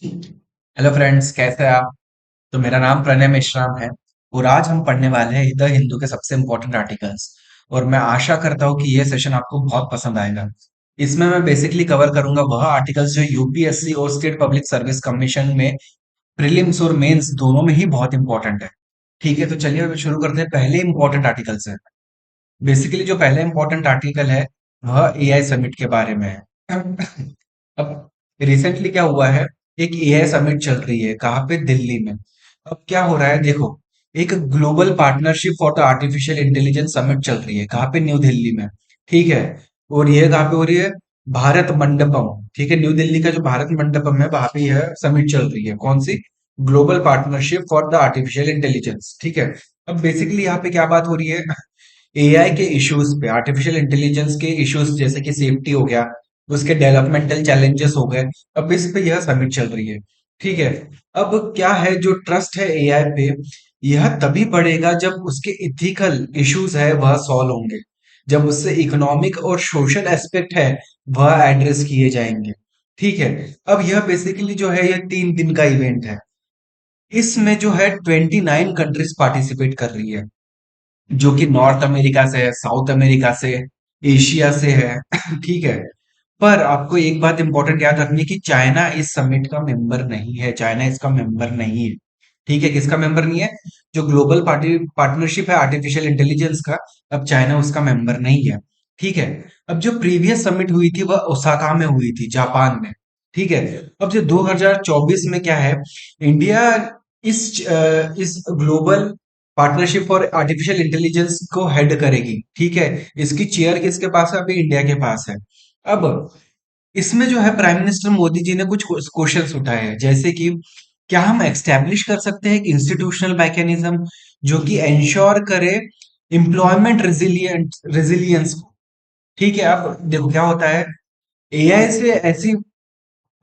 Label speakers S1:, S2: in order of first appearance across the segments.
S1: Hello friends, कैसे हैं आप? तो मेरा नाम प्रणय मेश्राम है और आज हम पढ़ने वाले हैं द हिंदू के सबसे इम्पोर्टेंट आर्टिकल्स। और मैं आशा करता हूँ कि ये सेशन आपको बहुत पसंद आएगा। इसमें मैं बेसिकली कवर करूंगा वह आर्टिकल्स जो यूपीएससी और स्टेट पब्लिक सर्विस कमीशन में प्रीलिम्स और मेंस दोनों में ही बहुत इंपॉर्टेंट है। ठीक है, तो चलिए अब शुरू करते हैं। पहले इंपॉर्टेंट आर्टिकल से। बेसिकली जो पहला इंपॉर्टेंट आर्टिकल है वह एआई समिट के बारे में है। अब रिसेंटली क्या हुआ है, एक एआई समिट चल रही है। कहाँ पे? दिल्ली में। अब क्या हो रहा है देखो, एक global partnership for the artificial intelligence summit चल रही है। कहाँ पे? न्यू दिल्ली में। ठीक है। और ये कहाँ पे हो रही है? भारत मंडपम। ठीक है, न्यू दिल्ली का जो भारत मंडपम है वहां पे यह समिट चल रही है। कौन सी? Global partnership for the artificial intelligence. ठीक है। अब बेसिकली यहाँ पे क्या बात हो रही है, एआई के इश्यूज पे, आर्टिफिशियल इंटेलिजेंस के इश्यूज जैसे कि सेफ्टी हो गया, उसके डेवलपमेंटल चैलेंजेस हो गए। अब इस पे यह समिट चल रही है। ठीक है। अब क्या है, जो ट्रस्ट है एआई पे, यह तभी बढ़ेगा जब उसके इथिकल इश्यूज है वह सॉल्व होंगे, जब उससे इकोनॉमिक और सोशल एस्पेक्ट है वह एड्रेस किए जाएंगे। ठीक है। अब यह बेसिकली जो है, यह 3 दिन का इवेंट है। इसमें जो है 29 कंट्रीज पार्टिसिपेट कर रही है, जो कि नॉर्थ अमेरिका से है, साउथ अमेरिका से, एशिया से है। ठीक है। पर आपको एक बात इंपॉर्टेंट याद रखनी है कि चाइना इस समिट का मेंबर नहीं है। चाइना इसका मेंबर नहीं है। ठीक है, किसका मेंबर नहीं है? जो ग्लोबल पार्टनरशिप है आर्टिफिशियल इंटेलिजेंस का, अब चाइना उसका मेंबर नहीं है। ठीक है। अब जो प्रीवियस समिट हुई थी वह ओसाका में हुई थी, जापान में। ठीक है। अब जो 2024 में क्या है, इंडिया इस global partnership for artificial intelligence को हेड करेगी। ठीक है। इसकी चेयर किसके पास है? अभी इंडिया के पास है। अब इसमें जो है प्राइम मिनिस्टर मोदी जी ने कुछ क्वेश्चंस उठाए हैं, जैसे कि क्या हम एक्स्टेब्लिश कर सकते हैं एक इंस्टीट्यूशनल मैकेनिज्म जो कि इंश्योर करे एम्प्लॉयमेंट रेजिलियंस को। ठीक है। अब देखो क्या होता है, एआई से ऐसी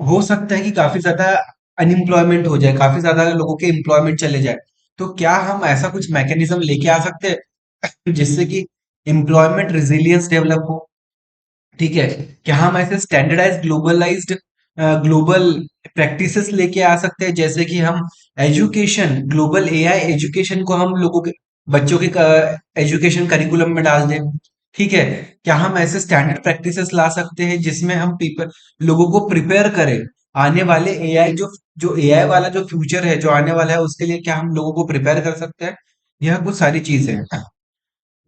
S1: हो सकता है कि काफी ज्यादा अनएम्प्लॉयमेंट हो जाए, काफी ज्यादा लोगों के एम्प्लॉयमेंट चले जाए। तो क्या हम ऐसा कुछ मैकेनिज्म लेके आ सकते हैं जिससे कि एम्प्लॉयमेंट रिजिलियंस डेवलप हो? ठीक है। क्या हम ऐसे स्टैंडर्डाइज ग्लोबलाइज्ड ग्लोबल प्रैक्टिसेस लेके आ सकते हैं, जैसे कि हम एजुकेशन, ग्लोबल एआई एजुकेशन को हम लोगों के बच्चों के एजुकेशन करिकुलम में डाल दें? ठीक है। क्या हम ऐसे स्टैंडर्ड प्रैक्टिसेस ला सकते हैं जिसमें हम पीपल लोगों को प्रिपेयर करें आने वाले एआई, जो जो एआई वाला जो फ्यूचर है जो आने वाला है उसके लिए, क्या हम लोगों को प्रिपेयर कर सकते हैं? यह कुछ सारी चीजें हैं।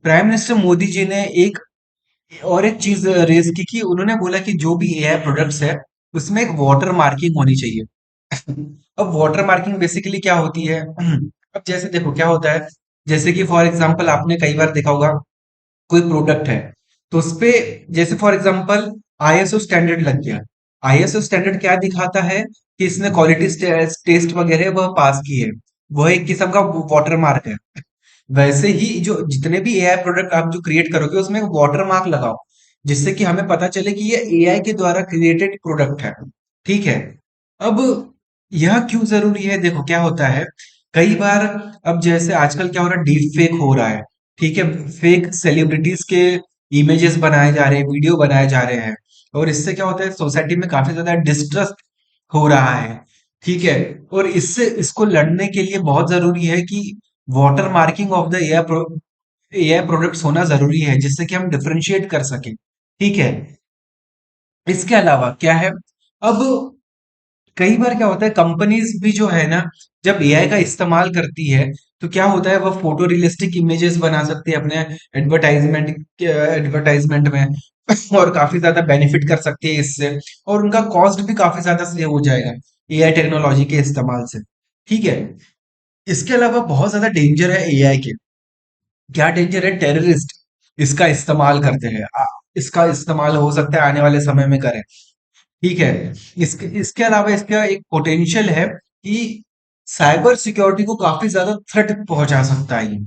S1: प्राइम मिनिस्टर मोदी जी ने एक और एक चीज रेज की कि उन्होंने बोला कि जो भी एआई प्रोडक्ट्स है उसमें एक वाटर मार्किंग होनी चाहिए। अब वाटर मार्किंग बेसिकली क्या होती है? अब जैसे देखो क्या होता है, जैसे कि फॉर एग्जांपल आपने कई बार देखा होगा, कोई प्रोडक्ट है तो उसपे, जैसे फॉर एग्जांपल आईएसओ स्टैंडर्ड लग गया। आईएसओ स्टैंडर्ड क्या दिखाता है कि इसने क्वालिटी टेस्ट वगैरह वह पास की है। वह एक किस्म का वाटर मार्क है। वैसे ही जो जितने भी एआई प्रोडक्ट आप जो क्रिएट करोगे उसमें एक वाटर मार्क लगाओ, जिससे कि हमें पता चले कि ये एआई के द्वारा क्रिएटेड प्रोडक्ट है। ठीक है। अब यह क्यों जरूरी है? देखो क्या होता है, कई बार, अब जैसे आजकल क्या हो रहा है, डीप फेक हो रहा है। ठीक है। फेक सेलिब्रिटीज के इमेजेस बनाए जा रहे हैं, वीडियो बनाए जा रहे हैं, और इससे क्या होता है, सोसाइटी में काफी ज्यादा डिस्ट्रस्ट हो रहा है। ठीक है। और इससे इसको लड़ने के लिए बहुत जरूरी है कि water marking of the AI products होना जरूरी है, जिससे कि हम डिफरेंशिएट कर सकें। ठीक है। इसके अलावा क्या है, अब कई बार क्या होता है, कंपनीज भी जो है ना, जब एआई का इस्तेमाल करती है तो क्या होता है, वह फोटो रियलिस्टिक इमेजेस बना सकती है अपने एडवर्टाइजमेंट में और काफी ज्यादा बेनिफिट कर सकती है इससे, और उनका कॉस्ट भी काफी ज्यादा सेव हो जाएगा एआई टेक्नोलॉजी के इस्तेमाल से। ठीक है। इसके अलावा बहुत ज्यादा डेंजर है एआई के। क्या डेंजर है? टेररिस्ट इसका इस्तेमाल करते हैं। इसका इस्तेमाल हो सकता है आने वाले समय में करें। ठीक है। इसके इसके अलावा इसका एक पोटेंशियल है कि साइबर सिक्योरिटी को काफी ज्यादा थ्रेट पहुंचा सकता है ये।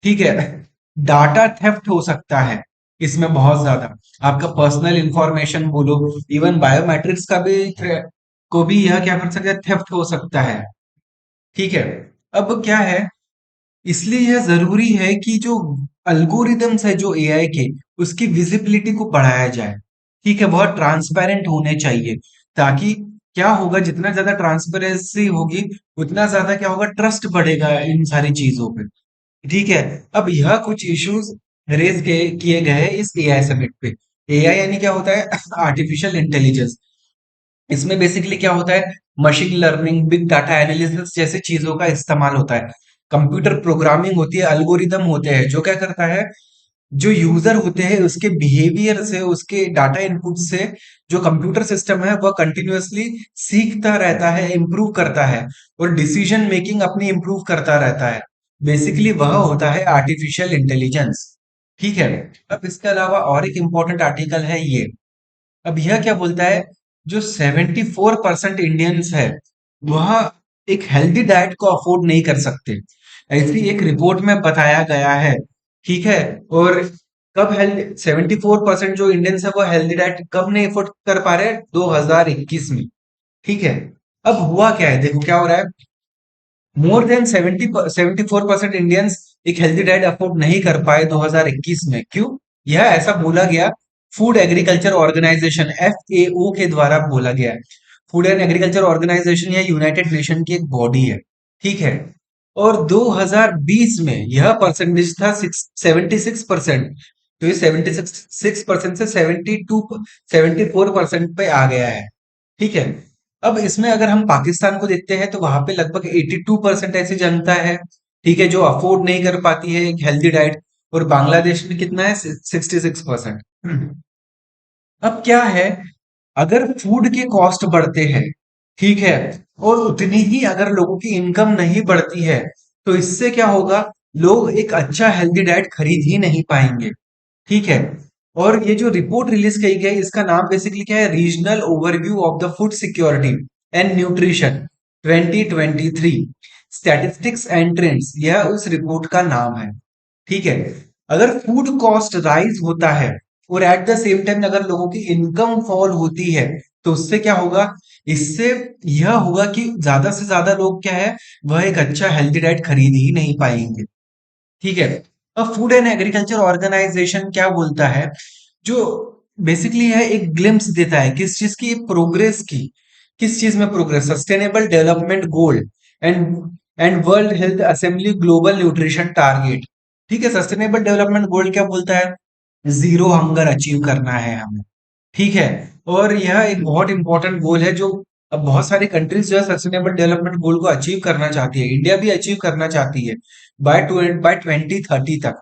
S1: ठीक है। डाटा थेफ्ट हो सकता है इसमें बहुत ज्यादा। आपका पर्सनल इंफॉर्मेशन बोलो, इवन बायोमेट्रिक्स का भी को भी यह क्या कर सकता है, थेफ्ट हो सकता है। ठीक है। अब क्या है, इसलिए यह जरूरी है कि जो अल्गोरिदम्स है जो एआई के, उसकी विजिबिलिटी को बढ़ाया जाए। ठीक है। बहुत ट्रांसपेरेंट होने चाहिए, ताकि क्या होगा, जितना ज्यादा ट्रांसपेरेंसी होगी उतना ज्यादा क्या होगा, ट्रस्ट बढ़ेगा इन सारी चीजों पे। ठीक है। अब यह कुछ इश्यूज रेज किए गए हैं इस एआई समिट पे। एआई यानी क्या होता है? Artificial intelligence. इसमें बेसिकली क्या होता है, machine learning, big data analysis जैसे चीजों का इस्तेमाल होता है। कंप्यूटर प्रोग्रामिंग होती है, अल्गोरिदम होते हैं, जो क्या करता है, जो यूजर होते हैं उसके बिहेवियर से, उसके डाटा इनपुट से जो कंप्यूटर सिस्टम है वह कंटिन्यूअसली सीखता रहता है, इंप्रूव करता है, और डिसीजन मेकिंग अपनी इंप्रूव करता रहता है। बेसिकली वह होता है आर्टिफिशियल इंटेलिजेंस। ठीक है। अब इसके अलावा और एक इंपॉर्टेंट आर्टिकल है ये। अब यह क्या बोलता है, जो 74% इंडियंस है वह एक हेल्दी डाइट को अफोर्ड नहीं कर सकते, ऐसी एक रिपोर्ट में बताया गया है। ठीक है। और कब हेल्दी, 74% जो इंडियंस है वो हेल्दी डाइट कब नहीं अफोर्ड कर पा रहे? 2021 में। ठीक है। अब हुआ क्या है, देखो क्या हो रहा है। मोर देन 74% इंडियंस एक हेल्दी डाइट अफोर्ड नहीं कर पाए 2021 में। क्यों? यह ऐसा बोला गया फूड एग्रीकल्चर ऑर्गेनाइजेशन, FAO के द्वारा बोला गया है। फूड एंड एग्रीकल्चर ऑर्गेनाइजेशन या यूनाइटेड नेशन की एक बॉडी है। ठीक है। और 2020 में यह परसेंटेज था 76%। तो ये 76% से 74% पे आ गया है। ठीक है। अब इसमें अगर हम पाकिस्तान को देखते हैं तो वहां पे लगभग 82% ऐसी जनता है, ठीक है, जो अफोर्ड नहीं कर पाती है एक हेल्दी डाइट। और बांग्लादेश में कितना है? 66%। अब क्या है, अगर फूड के कॉस्ट बढ़ते हैं, ठीक है, और उतनी ही अगर लोगों की इनकम नहीं बढ़ती है, तो इससे क्या होगा, लोग एक अच्छा हेल्दी डाइट खरीद ही नहीं पाएंगे। ठीक है। और ये जो रिपोर्ट रिलीज की गई इसका नाम बेसिकली क्या है, regional overview of the food security and nutrition 2023 statistics and trends, यह उस रिपोर्ट का नाम है। ठीक है। अगर फूड कॉस्ट राइज होता है और एट द सेम टाइम अगर लोगों की इनकम फॉल होती है, तो उससे क्या होगा, इससे यह होगा कि ज्यादा से ज्यादा लोग क्या है, वह एक अच्छा हेल्दी डाइट खरीद ही नहीं पाएंगे। ठीक है। अब फूड एंड एग्रीकल्चर ऑर्गेनाइजेशन क्या बोलता है, जो बेसिकली है एक ग्लिम्स देता है किस चीज की, प्रोग्रेस की। किस चीज में progress? Sustainable development goal and world health assembly global nutrition target. ठीक है। सस्टेनेबल डेवलपमेंट गोल क्या बोलता है? जीरो हंगर अचीव करना है हमें। ठीक है। और यह एक बहुत इंपॉर्टेंट गोल है, जो अब बहुत सारी कंट्रीज जो है सस्टेनेबल डेवलपमेंट गोल को अचीव करना चाहती है, इंडिया भी अचीव करना चाहती है बाय 2030 तक।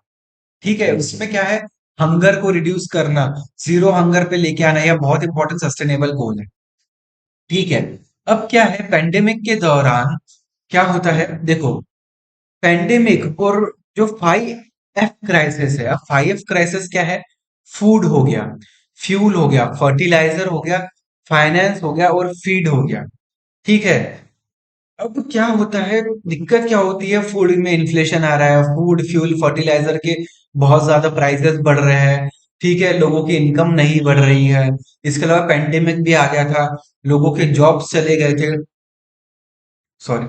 S1: ठीक है। उसमें क्या है, हंगर को रिड्यूस करना, जीरो हंगर पे लेके आना, यह बहुत इंपॉर्टेंट सस्टेनेबल गोल है। ठीक है। अब क्या है, पेंडेमिक के दौरान क्या होता है, देखो, पेंडेमिक और जो 5F क्राइसिस है, अब 5F क्राइसिस क्या है? फूड हो गया, फ्यूल हो गया, फर्टिलाइजर हो गया, फाइनेंस हो गया, और फीड हो गया। ठीक है। अब क्या होता है, दिक्कत क्या होती है, फूड में इन्फ्लेशन आ रहा है, फूड फ्यूल फर्टिलाइजर के बहुत ज्यादा प्राइसेस बढ़ रहे हैं। ठीक है। लोगों की इनकम नहीं बढ़ रही है। इसके अलावा पेंडेमिक भी आ गया था, लोगों के जॉब्स चले गए थे। सॉरी।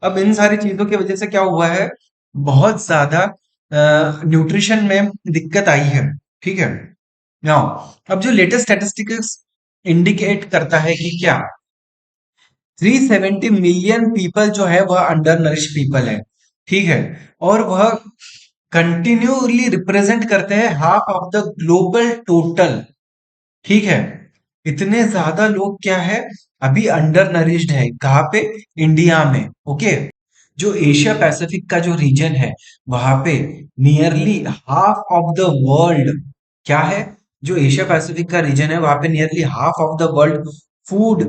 S1: अब इन सारी चीजों की वजह से क्या हुआ है, बहुत ज्यादा न्यूट्रिशन में दिक्कत आई है। ठीक है। नाउ, अब जो लेटेस्ट स्टैटिस्टिक्स इंडिकेट करता है कि क्या 370 मिलियन पीपल जो है वह अंडर नरिश पीपल है। ठीक है। और वह कंटिन्यूली रिप्रेजेंट करते हैं half of the global total. ठीक है। इतने ज्यादा लोग क्या है, अभी अंडर नरिश्ड है, कहाँ पे? इंडिया में। ओके। जो एशिया पैसिफिक का जो रीजन है, वहां पे nearly half of the world क्या है, जो एशिया पैसिफिक का रीजन है वहां पे nearly half of the world food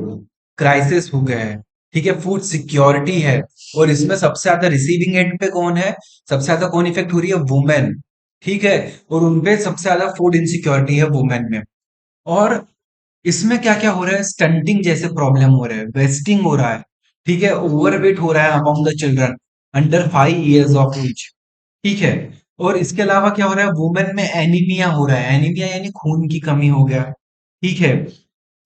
S1: crisis हो गया है। ठीक है। फूड सिक्योरिटी है। और इसमें सबसे ज्यादा रिसीविंग एंड पे कौन है, सबसे ज्यादा कौन इफेक्ट हो रही है? वुमेन। ठीक है। और उनपे सबसे ज्यादा फूड इनसिक्योरिटी है वुमेन में। और इसमें क्या क्या हो रहा है, स्टंटिंग जैसे प्रॉब्लम हो रहे हैं, वेस्टिंग हो रहा है। ठीक है। ओवरवेट हो रहा है among the children under 5 years of age. ठीक है। और इसके अलावा क्या हो रहा है, वुमेन में एनीमिया हो रहा है, एनीमिया यानी खून की कमी हो गया। ठीक है।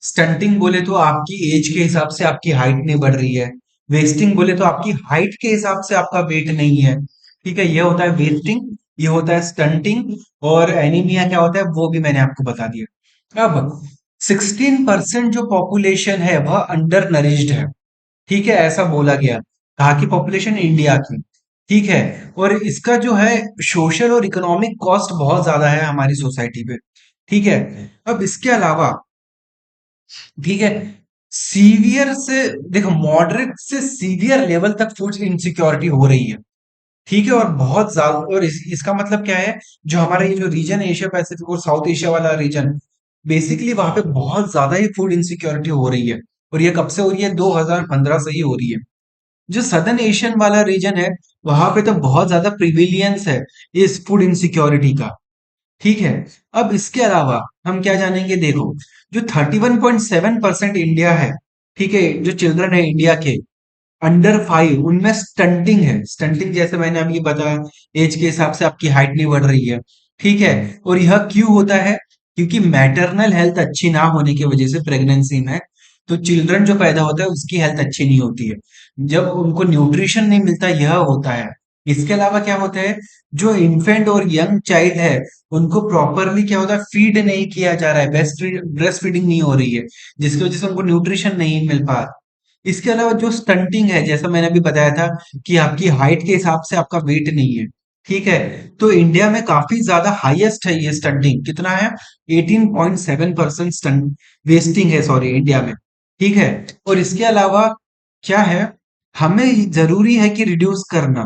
S1: स्टंटिंग बोले तो आपकी एज के हिसाब से आपकी हाइट नहीं बढ़ रही है। वेस्टिंग बोले तो आपकी हाइट के हिसाब से आपका वेट नहीं है। ठीक है। ये होता है वेस्टिंग, ये होता है स्टंटिंग। और एनीमिया क्या होता है वो भी मैंने आपको बता दिया। अब 16% जो पॉपुलेशन है वह अंडर नरिश्ड है। ठीक है, ऐसा बोला गया। कहा कि पॉपुलेशन इंडिया की। ठीक है। और इसका जो है सोशल और इकोनॉमिक कॉस्ट बहुत ज्यादा है हमारी सोसाइटी पे। ठीक है। अब इसके अलावा, ठीक है, सीवियर से, देखो, मॉडरेट से सीवियर लेवल तक फूड इनसिक्योरिटी हो रही है। ठीक है। और बहुत ज्यादा, और इसका मतलब क्या है, जो हमारा ये जो रीजन है, एशिया पैसिफिक और साउथ एशिया वाला रीजन, बेसिकली वहां पे बहुत ज्यादा ही फूड इनसिक्योरिटी हो रही है। और ये कब से हो रही है? 2015 से ही हो रही है। जो सदर्न एशियन वाला रीजन है, वहां पे तो बहुत ज्यादा प्रिविलियंस है इस फूड इनसिक्योरिटी का। ठीक है। अब इसके अलावा हम क्या जानेंगे, देखो, जो 31.7% इंडिया है, ठीक है, जो चिल्ड्रन है इंडिया के अंडर 5, उनमें स्टंटिंग है। स्टंटिंग जैसे मैंने अभी बताया, एज के हिसाब से आपकी हाइट नहीं बढ़ रही है। ठीक है। और यह क्यों होता है? क्योंकि मैटरनल हेल्थ अच्छी ना होने की वजह से प्रेगनेंसी में, तो चिल्ड्रन जो पैदा होता है उसकी हेल्थ अच्छी नहीं होती है। जब उनको न्यूट्रिशन नहीं मिलता, यह होता है। इसके अलावा क्या होता है, जो इन्फेंट और यंग चाइल्ड है, उनको प्रॉपरली क्या होता है, फीड नहीं किया जा रहा है, ब्रेस्ट फीडिंग नहीं हो रही है, जिसकी वजह से उनको न्यूट्रिशन नहीं मिल पा। इसके अलावा जो स्टंटिंग है, जैसा मैंने अभी बताया था कि आपकी हाइट के हिसाब से आपका वेट नहीं है। ठीक है। तो इंडिया में काफी ज्यादा हाईएस्ट है ये स्टंटिंग। कितना है? 18.7% स्टंट वेस्टिंग है, सॉरी, इंडिया में। ठीक है। और इसके अलावा क्या है, हमें जरूरी है कि रिड्यूस करना।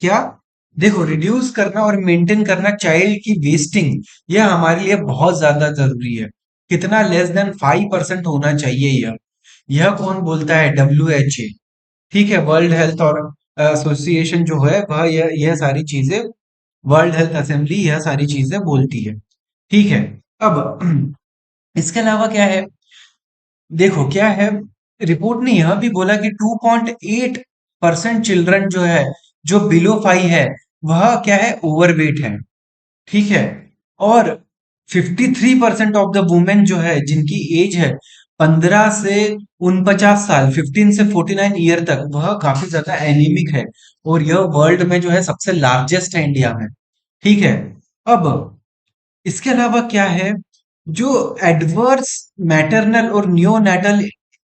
S1: क्या? देखो, रिड्यूस करना और मेंटेन करना चाइल्ड की वेस्टिंग, यह हमारे लिए बहुत ज्यादा जरूरी है। कितना? लेस देन 5% होना चाहिए यह कौन बोलता है? WHO। ठीक है, वर्ल्ड हेल्थ और एसोसिएशन जो है वह यह सारी चीजें, वर्ल्ड हेल्थ असेंबली यह सारी चीजें बोलती है। ठीक है। अब इसके अलावा क्या है, देखो क्या है, रिपोर्ट ने यह भी बोला कि 2.8% चिल्ड्रन जो है, जो बिलो 5 है, वह क्या है, ओवरवेट है। ठीक है। और 53% ऑफ द वुमेन जो है, जिनकी एज है 15 से 49 साल, 15 से 49 ईयर तक, वह काफी ज्यादा एनीमिक है। और यह वर्ल्ड में जो है सबसे लार्जेस्ट है इंडिया में। ठीक है। अब इसके अलावा क्या है, जो एडवर्स मैटरनल और नियोनेटल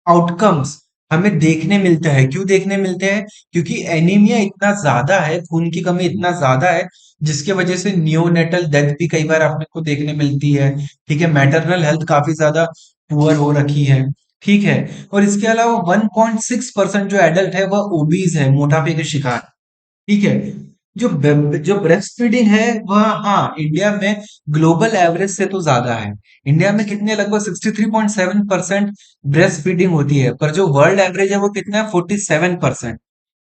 S1: आउटकम्स हमें देखने मिलते हैं। क्यों देखने मिलते हैं? क्योंकि एनीमिया इतना ज्यादा है, खून की कमी इतना ज्यादा है, जिसके वजह से नियोनेटल डेथ भी कई बार आपने को देखने मिलती है। ठीक है। मैटरनल हेल्थ काफी ज्यादा पुअर हो रखी है। ठीक है। और इसके अलावा 1.6% जो एडल्ट है वह ओबीज है, मोटापे के शिकार। ठीक है। जो ब्रेस्ट फीडिंग है वह, हाँ, इंडिया में ग्लोबल एवरेज से तो ज्यादा है। इंडिया में कितने, लगभग 63.7% ब्रेस्ट फीडिंग होती है, पर जो वर्ल्ड एवरेज है वो कितना है, 47%।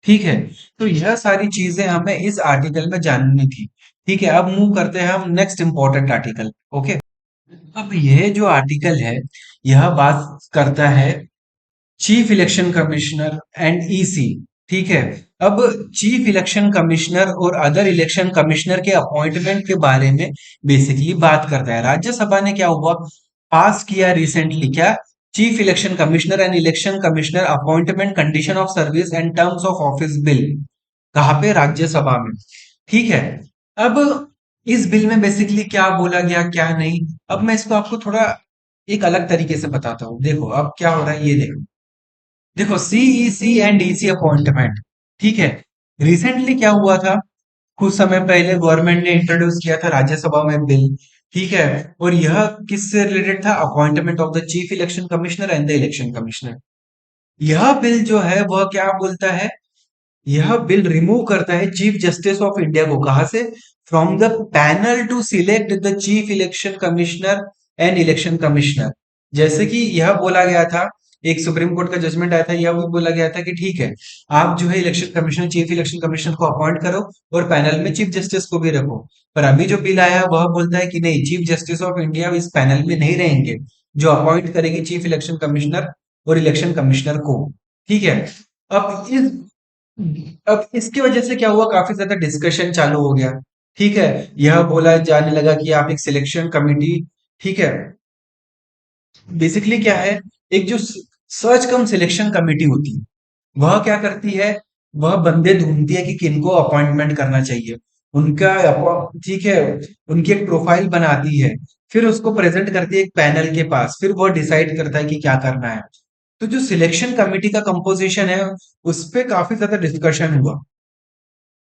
S1: ठीक है। तो यह सारी चीजें हमें इस आर्टिकल में जाननी थी। ठीक है। अब मूव करते हैं हम नेक्स्ट इंपॉर्टेंट आर्टिकल। ओके। अब यह जो आर्टिकल है, यह बात करता है chief election commissioner and EC. ठीक है। अब चीफ इलेक्शन कमिश्नर और अदर इलेक्शन कमिश्नर के अपॉइंटमेंट के बारे में बेसिकली बात करता है। राज्यसभा ने क्या हुआ, पास किया रिसेंटली, क्या, chief election commissioner and election commissioner appointment condition of service and terms of office bill. कहाँ पे? राज्यसभा में। ठीक है। अब इस बिल में बेसिकली क्या बोला गया, क्या नहीं, अब मैं इसको आपको थोड़ा एक अलग तरीके से बताता हूँ। देखो अब क्या हो रहा है, ये देखो। देखो, सीईसी एंड डीसी अपॉइंटमेंट। ठीक है। रिसेंटली क्या हुआ था, कुछ समय पहले गवर्नमेंट ने इंट्रोड्यूस किया था राज्यसभा में बिल। ठीक है। और यह किससे रिलेटेड था? Appointment of the chief election commissioner and the election commissioner. यह बिल जो है वह क्या बोलता है, यह बिल रिमूव करता है चीफ जस्टिस ऑफ इंडिया को। कहां से? From the panel to select the chief election commissioner and election commissioner. जैसे कि यह बोला गया था, एक सुप्रीम कोर्ट का जजमेंट आया था, यह भी बोला गया था कि ठीक है, आप जो है election commissioner, chief election commissioner को अपॉइंट करो और पैनल में चीफ जस्टिस को भी रखो। पर अभी जो बिल आया है वह बोलता है कि नहीं, चीफ जस्टिस ऑफ इंडिया इस पैनल में नहीं रहेंगे, जो अपॉइंट करेगी चीफ इलेक्शन कमिश्नर और इलेक्शन कमिश्नर को। ठीक है। अब इस अब इसकी वजह से क्या हुआ, काफी ज्यादा डिस्कशन चालू हो गया। ठीक है। यह बोला जाने लगा कि आप एक सिलेक्शन कमेटी, ठीक है, बेसिकली क्या है, एक जो सर्च कम सिलेक्शन कमेटी होती है, वह क्या करती है, वह बंदे ढूंढती है कि किनको अपॉइंटमेंट करना चाहिए। उनका ठीक है, उनकी एक प्रोफाइल बनाती है फिर उसको प्रेजेंट करती है एक पैनल के पास, फिर वो डिसाइड करता है कि क्या करना है। तो जो सिलेक्शन कमेटी का कंपोजिशन है, उस पे काफी ज्यादा डिस्कशन हुआ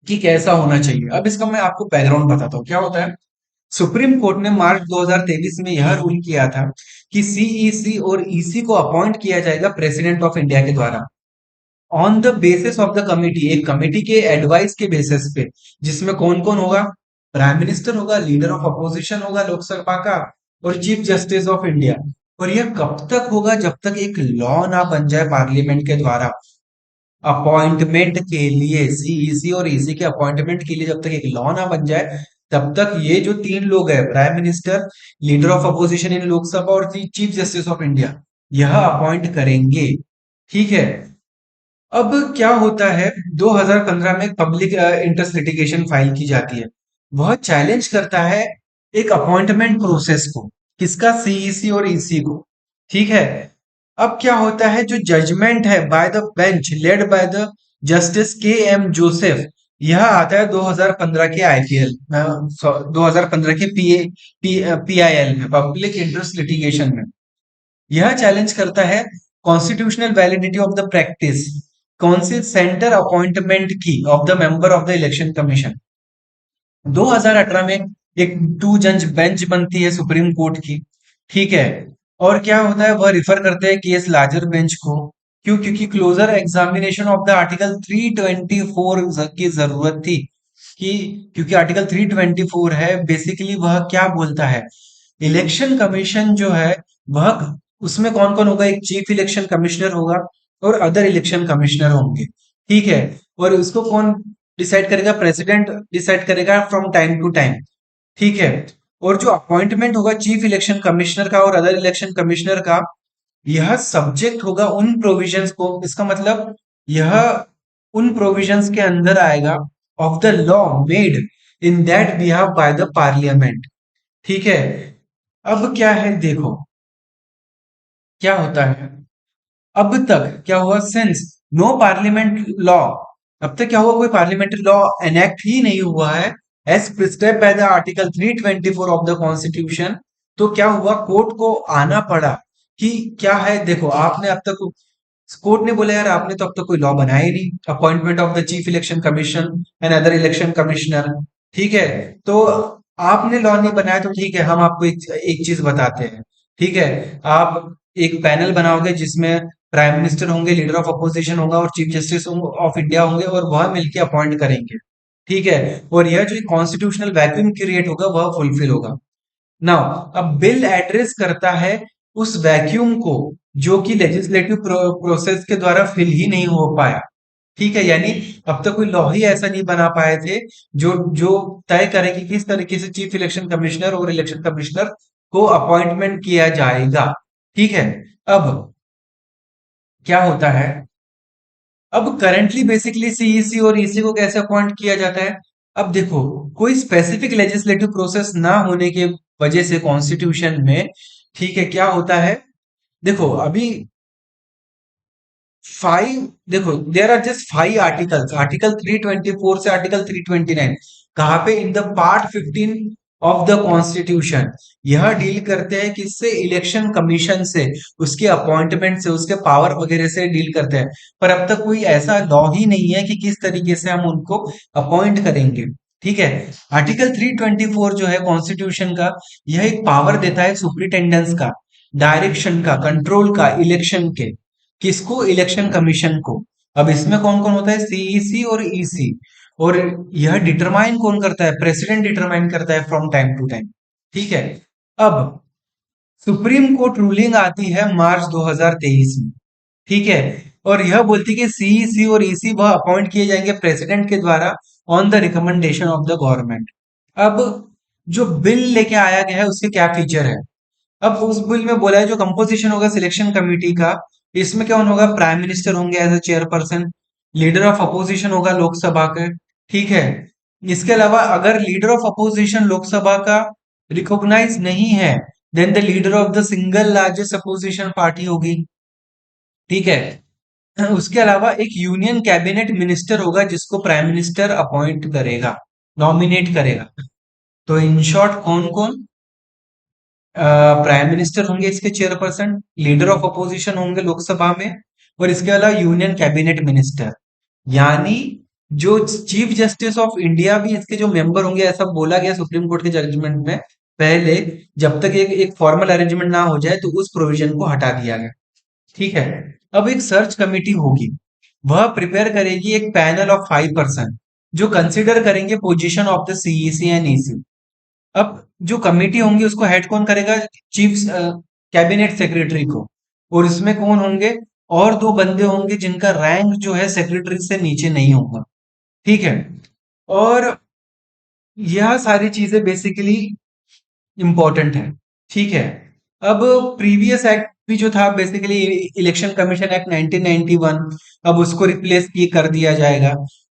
S1: कि कैसा होना चाहिए। अब इसका मैं आपको बैकग्राउंड बताता हूँ क्या होता है। सुप्रीम कोर्ट ने मार्च 2023 में यह रूल किया था कि सीईसी और ईसी को अपॉइंट किया जाएगा प्रेसिडेंट ऑफ इंडिया के द्वारा, on the basis of the committee, एक कमिटी के एडवाइस के बेसिस पे, जिसमें कौन कौन होगा, प्राइम मिनिस्टर होगा, लीडर ऑफ अपोजिशन होगा लोकसभा का, और चीफ जस्टिस ऑफ इंडिया। और यह कब तक होगा, जब तक एक लॉ ना बन जाए पार्लियामेंट के द्वारा अपॉइंटमेंट के लिए, सीईसी और ईसी के अपॉइंटमेंट के लिए जब तक एक लॉ ना बन जाए, तब तक ये जो तीन लोग हैं, prime minister, leader of opposition in Lok Sabha और चीफ जस्टिस ऑफ इंडिया, यह अपॉइंट करेंगे। ठीक है। अब क्या होता है, 2015 में पब्लिक इंटरेस्ट लिटिगेशन फाइल की जाती है। वह चैलेंज करता है एक अपॉइंटमेंट प्रोसेस को, किसका, सीईसी और ईसी को। ठीक है। अब क्या होता है, जो जजमेंट है by the bench led by the justice के एम जोसेफ, यह आता है 2015 के आईपीएल, 2015 के पीआईएल में, पब्लिक इंटरेस्ट लिटिगेशन में। यह चैलेंज करता है constitutional validity of the practice, कौन से सेंटर अपॉइंटमेंट की of the member of the election commission. 2018 में एक टू जज बेंच बनती है सुप्रीम कोर्ट की। ठीक है। और क्या होता है, वह रिफर करते हैं केस लार्जर बेंच को। क्यों? क्योंकि closer examination of the article 324 की जरूरत थी। कि क्योंकि आर्टिकल 324 है, बेसिकली वह क्या बोलता है, इलेक्शन कमीशन जो है वह, उसमें कौन कौन होगा, एक चीफ इलेक्शन कमिश्नर होगा और अदर इलेक्शन कमिश्नर होंगे। ठीक है। और उसको कौन डिसाइड करेगा, प्रेसिडेंट डिसाइड करेगा फ्रॉम टाइम टू टाइम। ठीक है। और जो अपॉइंटमेंट होगा चीफ इलेक्शन कमिश्नर का और अदर इलेक्शन कमिश्नर का, यह सब्जेक्ट होगा उन प्रोविजंस को, इसका मतलब यह उन प्रोविजंस के अंदर आएगा of the law made in that behalf by the parliament. ठीक है। अब क्या है, देखो क्या होता है, अब तक क्या हुआ, सिंस नो पार्लियामेंट लॉ, अब तक क्या हुआ, कोई पार्लियामेंट्री लॉ एनेक्ट ही नहीं हुआ है as prescribe by the article 324 of the constitution. तो क्या हुआ, कोर्ट को आना पड़ा कि क्या है, देखो आपने अब तक, कोर्ट ने बोला यार आपने तो अब तक कोई लॉ बनाया ही नहीं, appointment of the chief election commission and other election commissioner. ठीक है। तो आपने लॉ नहीं बनाया, तो ठीक है, हम आपको एक चीज बताते हैं। ठीक है। आप एक पैनल बनाओगे जिसमें प्राइम मिनिस्टर होंगे, लीडर ऑफ अपोजिशन होगा और चीफ जस्टिस ऑफ इंडिया होंगे, और वह मिलकर अपॉइंट करेंगे। ठीक है। और यह जो कॉन्स्टिट्यूशनल वैक्यूम क्रिएट होगा वह फुलफिल होगा। नाउ अब बिल एड्रेस करता है उस वैक्यूम को, जो कि लेजिस्लेटिव प्रोसेस के द्वारा फिल ही नहीं हो पाया। ठीक है। यानी अब तक कोई लॉ ही ऐसा नहीं बना पाए थे जो जो तय करे कि किस तरीके से चीफ इलेक्शन कमिश्नर और इलेक्शन कमिश्नर को अपॉइंटमेंट किया जाएगा। ठीक है। अब क्या होता है, अब करंटली बेसिकली सीईसी और ईसी को कैसे अपॉइंट किया जाता है। अब देखो, कोई स्पेसिफिक लेजिस्लेटिव प्रोसेस ना होने के वजह से कॉन्स्टिट्यूशन में, ठीक है, क्या होता है, देखो अभी फाइव, देखो there are just 5 articles, article 324 से आर्टिकल 329, कहाँ पे, in the part 15 of the constitution. यह डील करते हैं किससे, इलेक्शन कमीशन से, उसके अपॉइंटमेंट से, उसके पावर वगैरह से डील करते हैं। पर अब तक कोई ऐसा लॉ ही नहीं है कि किस तरीके से हम उनको अपॉइंट करेंगे। ठीक है। आर्टिकल 324 जो है कॉन्स्टिट्यूशन का, यह एक पावर देता है सुप्रिटेंडेंस का, डायरेक्शन का, कंट्रोल का, इलेक्शन के, किसको, इलेक्शन कमीशन को। अब इसमें कौन कौन होता है, सीईसी और ईसी। और यह डिटरमाइन कौन करता है, प्रेसिडेंट डिटरमाइन करता है फ्रॉम टाइम टू टाइम। ठीक है। अब सुप्रीम कोर्ट रूलिंग आती है मार्च 2023 में। ठीक है। और यह बोलती है कि सीईसी और ईसी वह अपॉइंट किए जाएंगे प्रेसिडेंट के द्वारा on the recommendation of the government. अब जो बिल लेके आया गया है उसके क्या फीचर है। अब उस बिल में बोला है जो कंपोजिशन होगा सिलेक्शन कमेटी का, इसमें क्या होगा, प्राइम मिनिस्टर होंगे as a chairperson, leader of opposition होगा लोकसभा के। ठीक है। इसके अलावा अगर लीडर ऑफ अपोजिशन लोकसभा का रिकॉग्नाइज नहीं है, then the leader of the single largest opposition party होगी। ठीक है। उसके अलावा एक यूनियन कैबिनेट मिनिस्टर होगा जिसको प्राइम मिनिस्टर अपॉइंट करेगा, नॉमिनेट करेगा। तो इन शॉर्ट कौन कौन, प्राइम मिनिस्टर होंगे इसके चेयरपर्सन, लीडर ऑफ अपोजिशन होंगे लोकसभा में, और इसके अलावा यूनियन कैबिनेट मिनिस्टर, यानी जो चीफ जस्टिस ऑफ इंडिया भी इसके जो मेंबर होंगे, ऐसा बोला गया सुप्रीम कोर्ट के जजमेंट में पहले, जब तक एक फॉर्मल अरेंजमेंट ना हो जाए तो उस प्रोविजन को हटा दिया गया। ठीक है। अब एक सर्च कमेटी होगी, वह प्रिपेयर करेगी एक पैनल ऑफ 5 पर्सन जो कंसिडर करेंगे position of the CEC and EC. अब जो कमेटी होंगी उसको हेड कौन करेगा? चीफ कैबिनेट सेक्रेटरी को। और इसमें कौन होंगे? और दो बंदे होंगे जिनका रैंक जो है सेक्रेटरी से नीचे नहीं होगा। ठीक है। और यह सारी चीजें बेसिकली इंपॉर्टेंट है। ठीक है। अब प्रीवियस एक्ट भी जो था बेसिकली इलेक्शन कमीशन एक्ट 1991, अब उसको रिप्लेस की कर दिया जाएगा।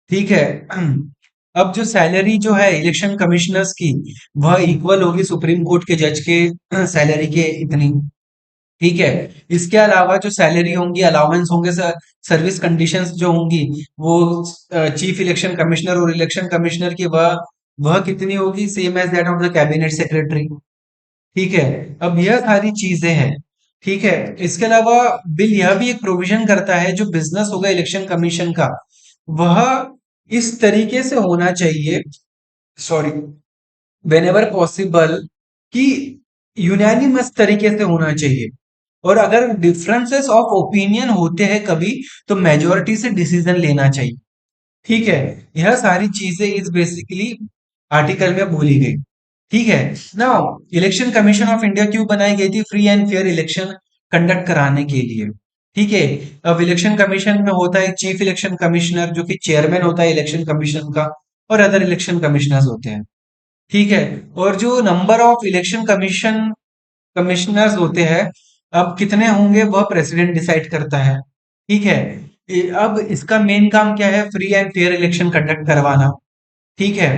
S1: ठीक है। अब जो सैलरी जो है इलेक्शन कमिश्नर्स की, वह इक्वल होगी सुप्रीम कोर्ट के जज के सैलरी के इतनी। ठीक है। इसके अलावा जो सैलरी होंगी, अलाउंस होंगे, सर्विस कंडीशंस जो होंगी, वो चीफ इलेक्शन कमिश्नर और इलेक्शन कमिश्नर की वह कितनी होगी? Same as that of the cabinet secretary. ठीक है। अब यह सारी चीजें हैं। ठीक है। इसके अलावा बिल यह भी एक प्रोविजन करता है, जो बिजनेस होगा इलेक्शन कमीशन का, वह इस तरीके से होना चाहिए, सॉरी, वेन एवर पॉसिबल, कि यूनानिमस तरीके से होना चाहिए। और अगर डिफरेंसेस ऑफ ओपिनियन होते हैं कभी, तो मेजोरिटी से डिसीजन लेना चाहिए। ठीक है। यह सारी चीजें इस बेसिकली आर्टिकल में बोली गई। ठीक है। Now election commission of India क्यों बनाई गई थी? Free and fair election conduct कराने के लिए। ठीक है। अब इलेक्शन कमीशन में होता है चीफ इलेक्शन कमिश्नर, जो कि चेयरमैन होता है इलेक्शन कमीशन का, और अदर इलेक्शन कमिश्नर्स होते हैं। ठीक है। और जो नंबर ऑफ इलेक्शन कमिश्नर्स होते हैं, अब कितने होंगे वह प्रेसिडेंट डिसाइड करता है। ठीक है। अब इसका मेन काम क्या है? Free and fair election conduct करवाना। ठीक है।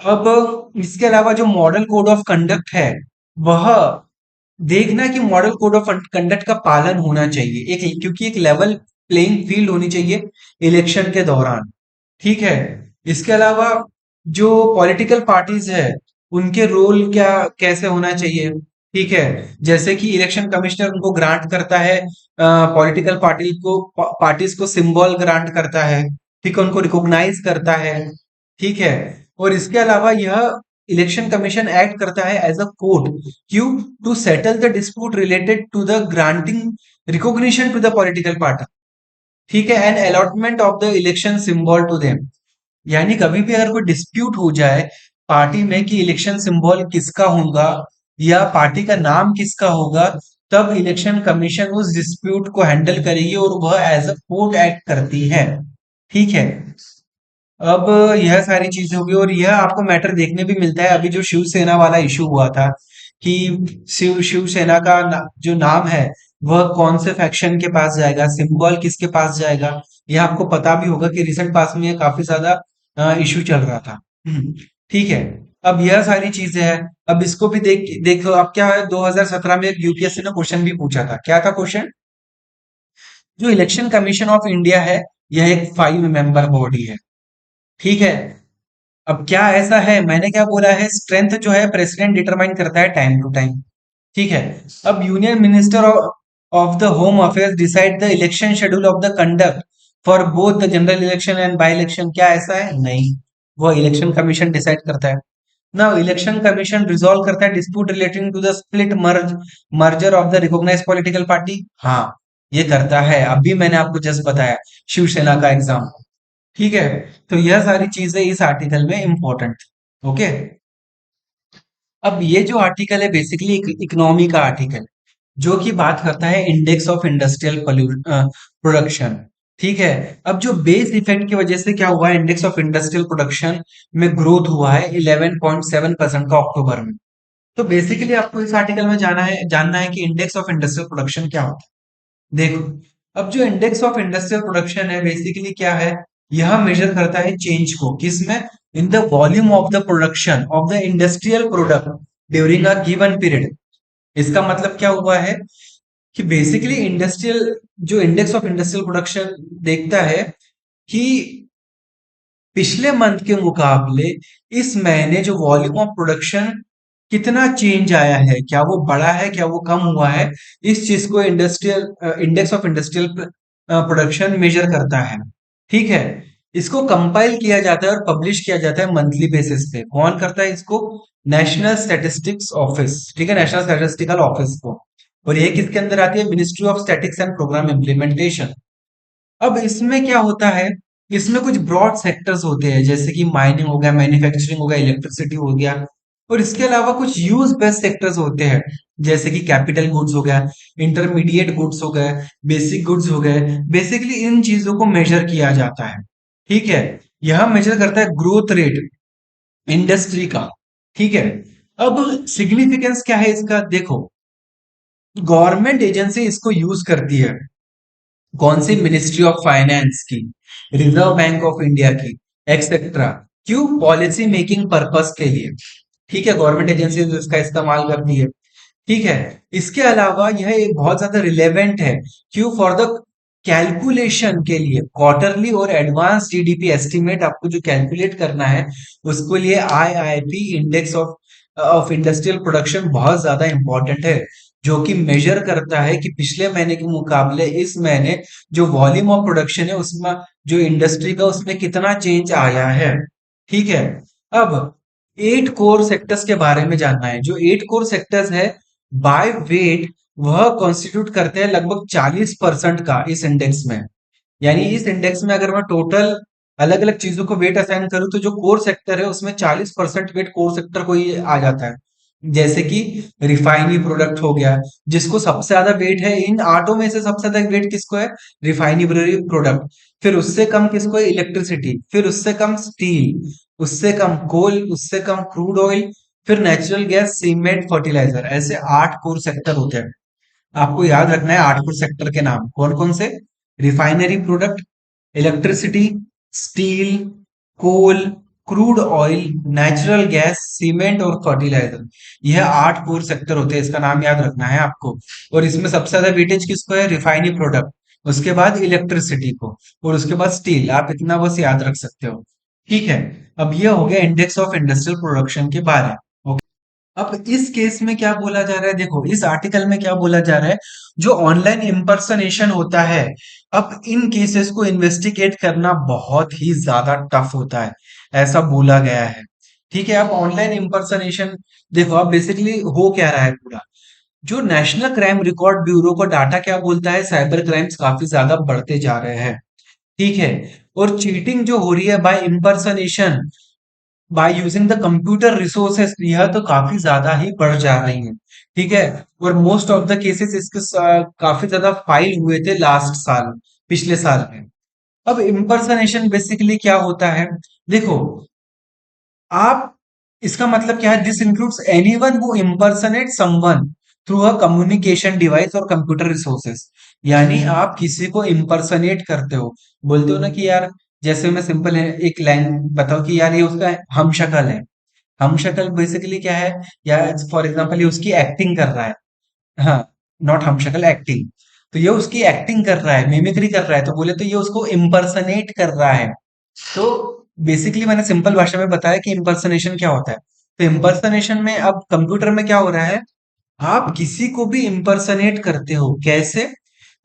S1: अब इसके अलावा जो मॉडल कोड ऑफ कंडक्ट है, वह देखना कि मॉडल कोड ऑफ कंडक्ट का पालन होना चाहिए, एक क्योंकि एक लेवल प्लेइंग फील्ड होनी चाहिए इलेक्शन के दौरान। ठीक है। इसके अलावा जो पॉलिटिकल पार्टीज है, उनके रोल क्या कैसे होना चाहिए? ठीक है। जैसे कि इलेक्शन कमिश्नर उनको ग्रांट करता है, पॉलिटिकल पार्टीज को सिंबल ग्रांट करता है। ठीक है। उनको रिकॉग्नाइज करता है। ठीक है। और इसके अलावा यह इलेक्शन कमीशन एक्ट करता है एज अ कोर्ट, क्यों? To settle the dispute related to the granting recognition to the political party. ठीक है। And allotment of the election symbol to them, यानी कभी भी अगर कोई डिस्प्यूट हो जाए पार्टी में कि इलेक्शन सिंबल किसका होगा या पार्टी का नाम किसका होगा, तब इलेक्शन कमीशन उस डिस्प्यूट को हैंडल करेगी और वह एज अ कोर्ट एक्ट करती है। ठीक है। अब यह सारी चीजें होगी, और यह आपको मैटर देखने भी मिलता है अभी जो शिवसेना वाला इशू हुआ था, कि शिवसेना का जो नाम है वह कौन से फैक्शन के पास जाएगा, सिंबल किसके पास जाएगा। यह आपको पता भी होगा कि रिसेंट पास में ये काफी ज्यादा इशू चल रहा था। ठीक है। अब यह सारी चीजें हैं। अब इसको भी देखो, अब क्या है, 2017 में एक यूपीएससी ने क्वेश्चन भी पूछा था। क्या था क्वेश्चन? जो इलेक्शन कमीशन ऑफ इंडिया है, यह एक 5 मेंबर बॉडी है। ठीक है। अब क्या ऐसा है, मैंने क्या बोला है, स्ट्रेंथ जो है प्रेसिडेंट डिटरमाइन करता है टाइम टू टाइम। ठीक है। अब union minister of the home affairs decide the election schedule of the conduct for both the general election and by election. क्या ऐसा है? नहीं, वह इलेक्शन कमीशन डिसाइड करता है ना। इलेक्शन कमीशन रिजॉल्व करता है dispute relating to the split merger of the recognise political party. हाँ, ये करता है। अभी मैंने आपको जस्ट बताया शिवसेना का एग्जाम। ठीक है। तो यह सारी चीजें इस आर्टिकल में इंपॉर्टेंट। ओके। अब ये जो आर्टिकल है बेसिकली एक इकोनॉमी का आर्टिकल, जो कि बात करता है इंडेक्स ऑफ इंडस्ट्रियल प्रोडक्शन। ठीक है। अब जो बेस इफेक्ट की वजह से क्या हुआ है, इंडेक्स ऑफ इंडस्ट्रियल प्रोडक्शन में ग्रोथ हुआ है 11.7% का अक्टूबर में। तो बेसिकली आपको इस आर्टिकल में जानना है कि इंडेक्स ऑफ इंडस्ट्रियल प्रोडक्शन क्या होता है। देखो, अब जो इंडेक्स ऑफ इंडस्ट्रियल प्रोडक्शन है बेसिकली क्या है, यह मेजर करता है चेंज को किसमें? In the volume of the production of the industrial product during a given period. इसका मतलब क्या हुआ है कि बेसिकली इंडस्ट्रियल, जो इंडेक्स ऑफ इंडस्ट्रियल प्रोडक्शन देखता है कि पिछले मंथ के मुकाबले इस महीने जो वॉल्यूम ऑफ प्रोडक्शन कितना चेंज आया है, क्या वो बढ़ा है, क्या वो कम हुआ है, इस चीज को industrial index of industrial production measure करता है। ठीक है। इसको कंपाइल किया जाता है और पब्लिश किया जाता है मंथली बेसिस पे। कौन करता है इसको? National statistics office. ठीक है, नेशनल स्टैटिस्टिकल ऑफिस को। और ये किसके अंदर आती है? Ministry of statics and programme implementation. अब इसमें क्या होता है? इसमें कुछ ब्रॉड सेक्टर्स होते हैं, जैसे कि माइनिंग हो गया, मैन्युफैक्चरिंग हो गया, इलेक्ट्रिसिटी हो गया। और इसके अलावा कुछ यूज बेस्ड सेक्टर्स होते हैं, जैसे कि कैपिटल गुड्स हो गया, इंटरमीडिएट गुड्स हो गए, बेसिक गुड्स हो गए। बेसिकली इन चीजों को मेजर किया जाता है। ठीक है। यह मेजर करता है ग्रोथ रेट इंडस्ट्री का। ठीक है। अब सिग्निफिकेंस क्या है इसका? देखो, गवर्नमेंट एजेंसी इसको यूज करती है। कौन सी? मिनिस्ट्री ऑफ फाइनेंस की, रिजर्व बैंक ऑफ इंडिया की, एक्सेट्रा। क्यों? पॉलिसी मेकिंग पर्पस के लिए। ठीक है, गवर्नमेंट एजेंसी इसका इस्तेमाल करती है। ठीक है। इसके अलावा यह एक बहुत ज्यादा रिलेवेंट है। क्यों? फॉर द कैलकुलेशन के लिए, क्वार्टरली और एडवांस जीडीपी एस्टिमेट आपको जो कैलकुलेट करना है, उसके लिए IIP index of of industrial production बहुत ज्यादा इंपॉर्टेंट है, जो कि मेजर करता है कि पिछले महीने के मुकाबले इस महीने जो वॉल्यूम ऑफ प्रोडक्शन है उसमें, जो इंडस्ट्री का, उसमें कितना चेंज आया है। ठीक है। अब 8 कोर सेक्टर्स के बारे में जानना है। जो 8 कोर सेक्टर्स है, बाय वेट, वह कॉन्स्टिट्यूट करते हैं लगभग 40% का इस इंडेक्स में। यानी इस इंडेक्स में अगर मैं टोटल अलग अलग चीजों को वेट असाइन करूं, तो जो कोर सेक्टर है उसमें 40% वेट कोर सेक्टर को ही आ जाता है। जैसे कि रिफाइनरी प्रोडक्ट हो गया, जिसको सबसे ज्यादा वेट है, इन आठों में से सबसे ज्यादा वेट किसको है? Refinery product. फिर उससे कम किसको है? इलेक्ट्रिसिटी। फिर उससे कम स्टील, उससे कम कोल, उससे कम क्रूड ऑयल, फिर नेचुरल गैस, सीमेंट, फर्टिलाइजर। ऐसे 8 कोर सेक्टर होते हैं। आपको याद रखना है 8 सेक्टर के नाम कौन कौन से? Refinery product, electricity, steel, coal, crude oil, natural gas, cement और फर्टिलाइजर। यह 8 कोर सेक्टर होते हैं, इसका नाम याद रखना है आपको। और इसमें सबसे ज्यादा वेटेज किसको है? रिफाइनरी प्रोडक्ट, उसके बाद इलेक्ट्रिसिटी को, और उसके बाद स्टील। आप इतना बस याद रख सकते हो। ठीक है। अब यह हो गया इंडेक्स ऑफ इंडस्ट्रियल प्रोडक्शन के बारे में। अब इस केस में क्या बोला जा रहा है? देखो, इस आर्टिकल में क्या बोला जा रहा है? जो ऑनलाइन इम्पर्सनेशन होता है, अब इन केसेस को इन्वेस्टिगेट करना बहुत ही ज्यादा टफ होता है, ऐसा बोला गया है। ठीक है। अब ऑनलाइन इम्पर्सनेशन, देखो अब बेसिकली हो क्या रहा है पूरा। जो नेशनल क्राइम रिकॉर्ड ब्यूरो का डाटा क्या बोलता है? साइबर क्राइम्स काफी ज्यादा बढ़ते जा रहे हैं। ठीक है। और चीटिंग जो हो रही है by impersonation, by using the computer resources, यह तो काफी ज्यादा ही बढ़ जा रही है। ठीक है। और मोस्ट ऑफ द केसेस इसके काफी ज्यादा फाइल हुए थे लास्ट साल, पिछले साल में। अब इम्पर्सनेशन बेसिकली क्या होता है? देखो, आप, इसका मतलब क्या है? This includes anyone who impersonate someone through a communication device और कंप्यूटर रिसोर्सेस। यानी आप किसी को इम्पर्सनेट करते हो, बोलते हो ना कि यार, जैसे मैं सिंपल है एक लाइन बताओ कि यार ये उसका हम शक्ल है। हम शक्ल बेसिकली क्या है? या फॉर एग्जांपल ये उसकी एक्टिंग कर रहा है। हाँ, नॉट हम शक्ल, एक्टिंग। तो ये उसकी एक्टिंग कर रहा है, मिमिक्री कर रहा है, तो बोले तो ये उसको इम्पर्सनेट कर रहा है। तो बेसिकली मैंने सिंपल भाषा में बताया कि इम्पर्सनेशन क्या होता है। तो इम्पर्सनेशन में अब कंप्यूटर में क्या हो रहा है? आप किसी को भी इम्पर्सनेट करते हो, कैसे?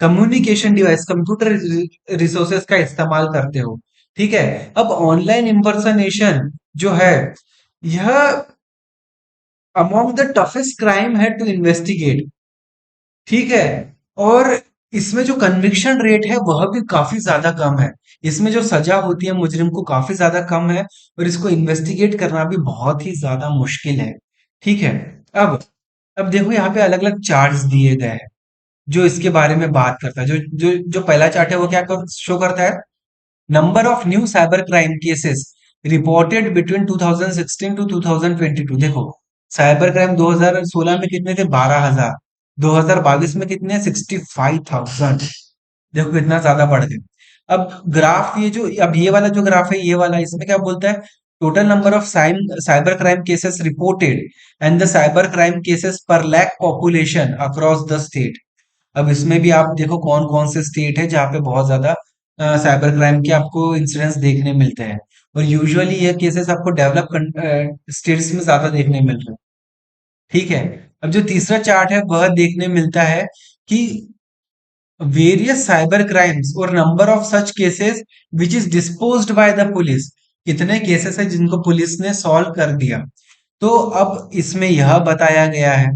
S1: कम्युनिकेशन डिवाइस, कंप्यूटर रिसोर्सेस का इस्तेमाल करते हो। ठीक है। अब ऑनलाइन इम्पर्सनेशन जो है, यह अमॉन्ग द टफेस्ट क्राइम है टू इन्वेस्टिगेट। ठीक है। और इसमें जो कन्विक्शन रेट है वह भी काफी ज्यादा कम है। इसमें जो सजा होती है मुजरिम को काफी ज्यादा कम है, और इसको इन्वेस्टिगेट करना भी बहुत ही ज्यादा मुश्किल है। ठीक है। अब अब देखो यहाँ पे अलग अलग चार्ट्स दिए गए हैं, जो इसके बारे में बात करता है। जो जो जो पहला चार्ट है वो क्या शो करता है? Number of new cyber crime cases reported between 2016 to 2022। देखो, साइबर क्राइम 2016 में कितने थे? 12,000। 2022 में कितने? 65,000। देखो कितना ज्यादा बढ़ गए। अब ग्राफ, ये जो, अब ये वाला जो ग्राफ है, ये वाला, इसमें क्या बोलता है? Total number of cyber crime cases reported and the cyber crime cases per lakh population across the state. अब इसमें भी आप देखो कौन कौन से स्टेट है जहाँ पे बहुत ज्यादा साइबर क्राइम के आपको इंसिडेंट्स देखने मिलते हैं। और यूजुअली ये केसेस आपको डेवलप स्टेट्स में ज्यादा देखने मिल रहे हैं। ठीक है। अब जो तीसरा चार्ट है वह देखने मिलता है कि वेरियस साइबर क्राइम्स और number of such cases which is disposed by the police. कितने केसेस है जिनको पुलिस ने सॉल्व कर दिया। तो अब इसमें यह बताया गया है।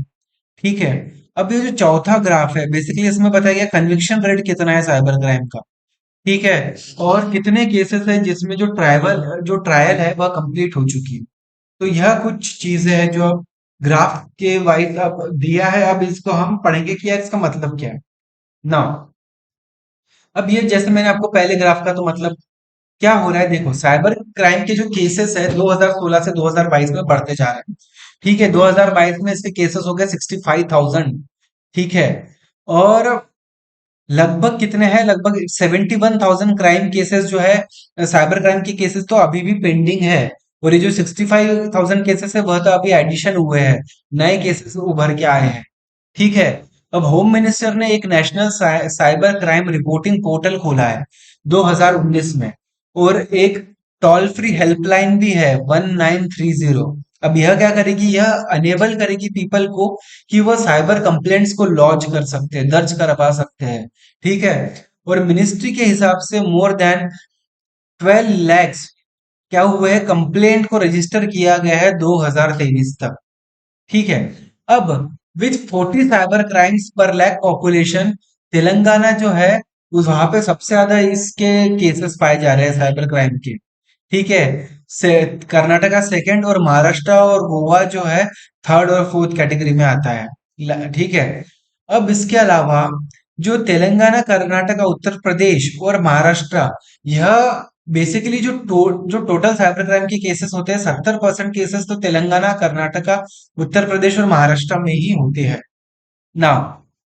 S1: ठीक है। अब ये जो चौथा ग्राफ है बेसिकली इसमें बताया गया कन्विक्शन रेट कितना है साइबर क्राइम का। ठीक है। और कितने केसेस है जिसमें जो ट्रायल है वह कंप्लीट हो चुकी है। तो यह कुछ चीजें हैं जो अब ग्राफ के वाइज अब दिया है। अब इसको हम पढ़ेंगे कि यार इसका मतलब क्या है ना। अब ये जैसे मैंने आपको पहले ग्राफ का तो मतलब क्या हो रहा है देखो साइबर क्राइम के जो केसेस है 2016 से 2022 में बढ़ते जा रहे हैं। ठीक है। 2022 में इसके केसेस हो गए 65,000। ठीक है। और लगभग कितने हैं लगभग 71,000 क्राइम केसेस जो है साइबर क्राइम के केसेस तो अभी भी पेंडिंग है। और ये जो 65,000 केसेस है वह तो अभी एडिशन हुए हैं। नए केसेस उभर के आए हैं। ठीक है। अब होम मिनिस्टर ने एक national cyber crime reporting portal खोला है 2019 में। और एक टोल फ्री हेल्पलाइन भी है 1930। अब यह क्या करेगी यह अनेबल करेगी पीपल को कि वह साइबर कंप्लेंट्स को लॉन्च कर सकते हैं दर्ज करवा सकते हैं। ठीक है। और मिनिस्ट्री के हिसाब से मोर देन 12 लैक्स क्या हुए हैं कंप्लेंट को रजिस्टर किया गया है 2023 तक। ठीक है। अब विथ 40 साइबर क्राइम्स पर लैख पॉपुलेशन तेलंगाना जो है उस वहां पे सबसे ज्यादा इसके केसेस पाए जा रहे हैं साइबर क्राइम के। ठीक है। से कर्नाटका सेकंड और महाराष्ट्र और गोवा जो है थर्ड और फोर्थ कैटेगरी में आता है। ठीक है। अब इसके अलावा जो तेलंगाना कर्नाटका उत्तर प्रदेश और महाराष्ट्र यह बेसिकली जो टोटल साइबर क्राइम के केसेस होते हैं 70% केसेस तो तेलंगाना कर्नाटका उत्तर प्रदेश और महाराष्ट्र में ही होते हैं ना।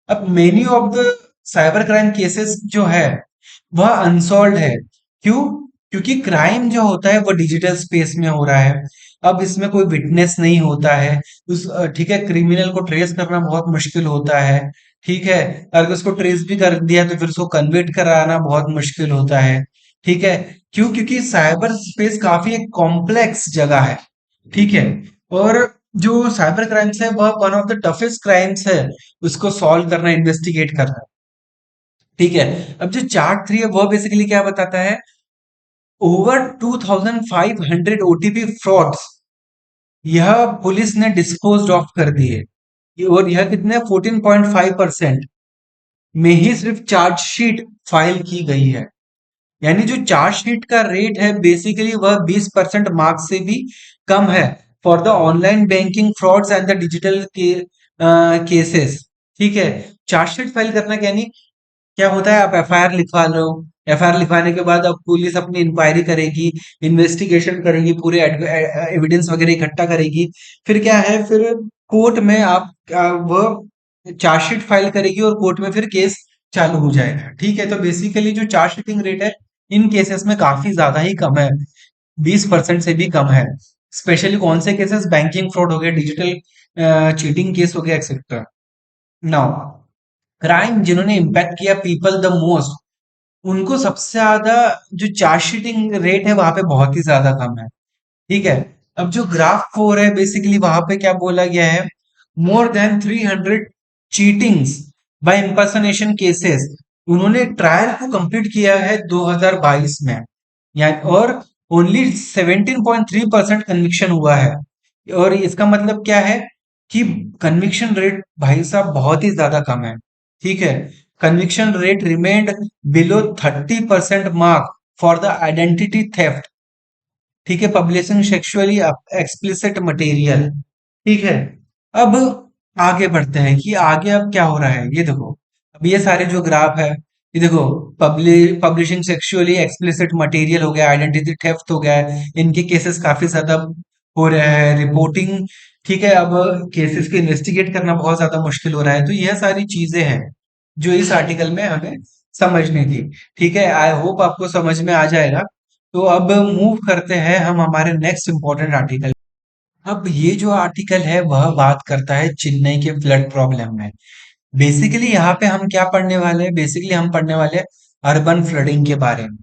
S1: अब many of the cyber crime cases जो है वह अनसॉल्व है। क्यों? क्योंकि क्राइम जो होता है वो डिजिटल स्पेस में हो रहा है। अब इसमें कोई विटनेस नहीं होता है। ठीक है क्रिमिनल को ट्रेस करना बहुत मुश्किल होता है। ठीक है। अगर उसको ट्रेस भी कर दिया तो फिर उसको कन्विक्ट कराना बहुत मुश्किल होता है। ठीक है। क्यों? क्योंकि साइबर स्पेस काफी एक कॉम्प्लेक्स जगह है। ठीक है। और जो साइबर क्राइम्स है वह one of the toughest crimes है उसको सॉल्व करना इन्वेस्टिगेट करना। ठीक है। अब जो चार्ट 3 है वह बेसिकली क्या बताता है ओवर 2500 ओटीपी फ्रॉड्स यह पुलिस ने डिस्पोज ऑफ कर दिए। और यह कितने 14.5% में ही सिर्फ चार्जशीट फाइल की गई है। यानी जो चार्जशीट का रेट है बेसिकली वह 20% मार्क्स से भी कम है for the online banking frauds and the digital cases. ठीक है। चार्जशीट फाइल करना यानी क्या होता है आप एफआईआर लिखवा लो। एफआईआर लिखवाने के बाद अब पुलिस अपनी इंक्वायरी करेगी इन्वेस्टिगेशन करेगी पूरे एविडेंस वगैरह इकट्ठा करेगी। फिर क्या है फिर कोर्ट में आप वो चार्जशीट फाइल करेगी और कोर्ट में फिर केस चालू हो जाएगा। ठीक है। तो बेसिकली जो चार्जशीटिंग रेट है इन केसेस में काफी ज्यादा ही कम है। 20% से भी कम है। स्पेशली कौन से केसेस बैंकिंग फ्रॉड हो गए डिजिटल चीटिंग केस हो गया एक्सेट्रा। नाउ क्राइम जिन्होंने इम्पैक्ट किया पीपल द मोस्ट उनको सबसे ज्यादा जो चार्जशीटिंग रेट है वहां पे बहुत ही ज्यादा कम है। ठीक है। अब जो ग्राफ 4 है बेसिकली वहां पे क्या बोला गया है more than 300 cheatings by impersonation cases उन्होंने ट्रायल को कंप्लीट किया है 2022 में। और ओनली 17.3% कन्विक्शन हुआ है। और इसका मतलब क्या है कि कन्विक्शन रेट भाई साहब बहुत ही ज्यादा कम है। ठीक है। Conviction rate remained below 30% mark for the identity theft. ठीक है। Publishing sexually explicit material. ठीक है। अब आगे बढ़ते हैं कि आगे अब क्या हो रहा है ये देखो। अब ये सारे जो ग्राफ है ये देखो पब्लिशिंग सेक्सुअली एक्सप्लिसिट मटेरियल हो गया आइडेंटिटी थेफ्ट हो गया है इनके केसेस काफी ज्यादा हो रहे हैं रिपोर्टिंग। ठीक है। अब केसेस को इन्वेस्टिगेट करना बहुत ज्यादा मुश्किल हो रहा है। तो यह सारी चीजें हैं जो इस आर्टिकल में हमें समझनी थी। ठीक है। आई होप आपको समझ में आ जाएगा। तो अब मूव करते हैं हम हमारे नेक्स्ट इंपॉर्टेंट आर्टिकल। अब ये जो आर्टिकल है वह बात करता है चेन्नई के फ्लड प्रॉब्लम में। बेसिकली यहाँ पे हम क्या पढ़ने वाले हैं बेसिकली हम पढ़ने वाले हैं अर्बन फ्लडिंग के बारे में।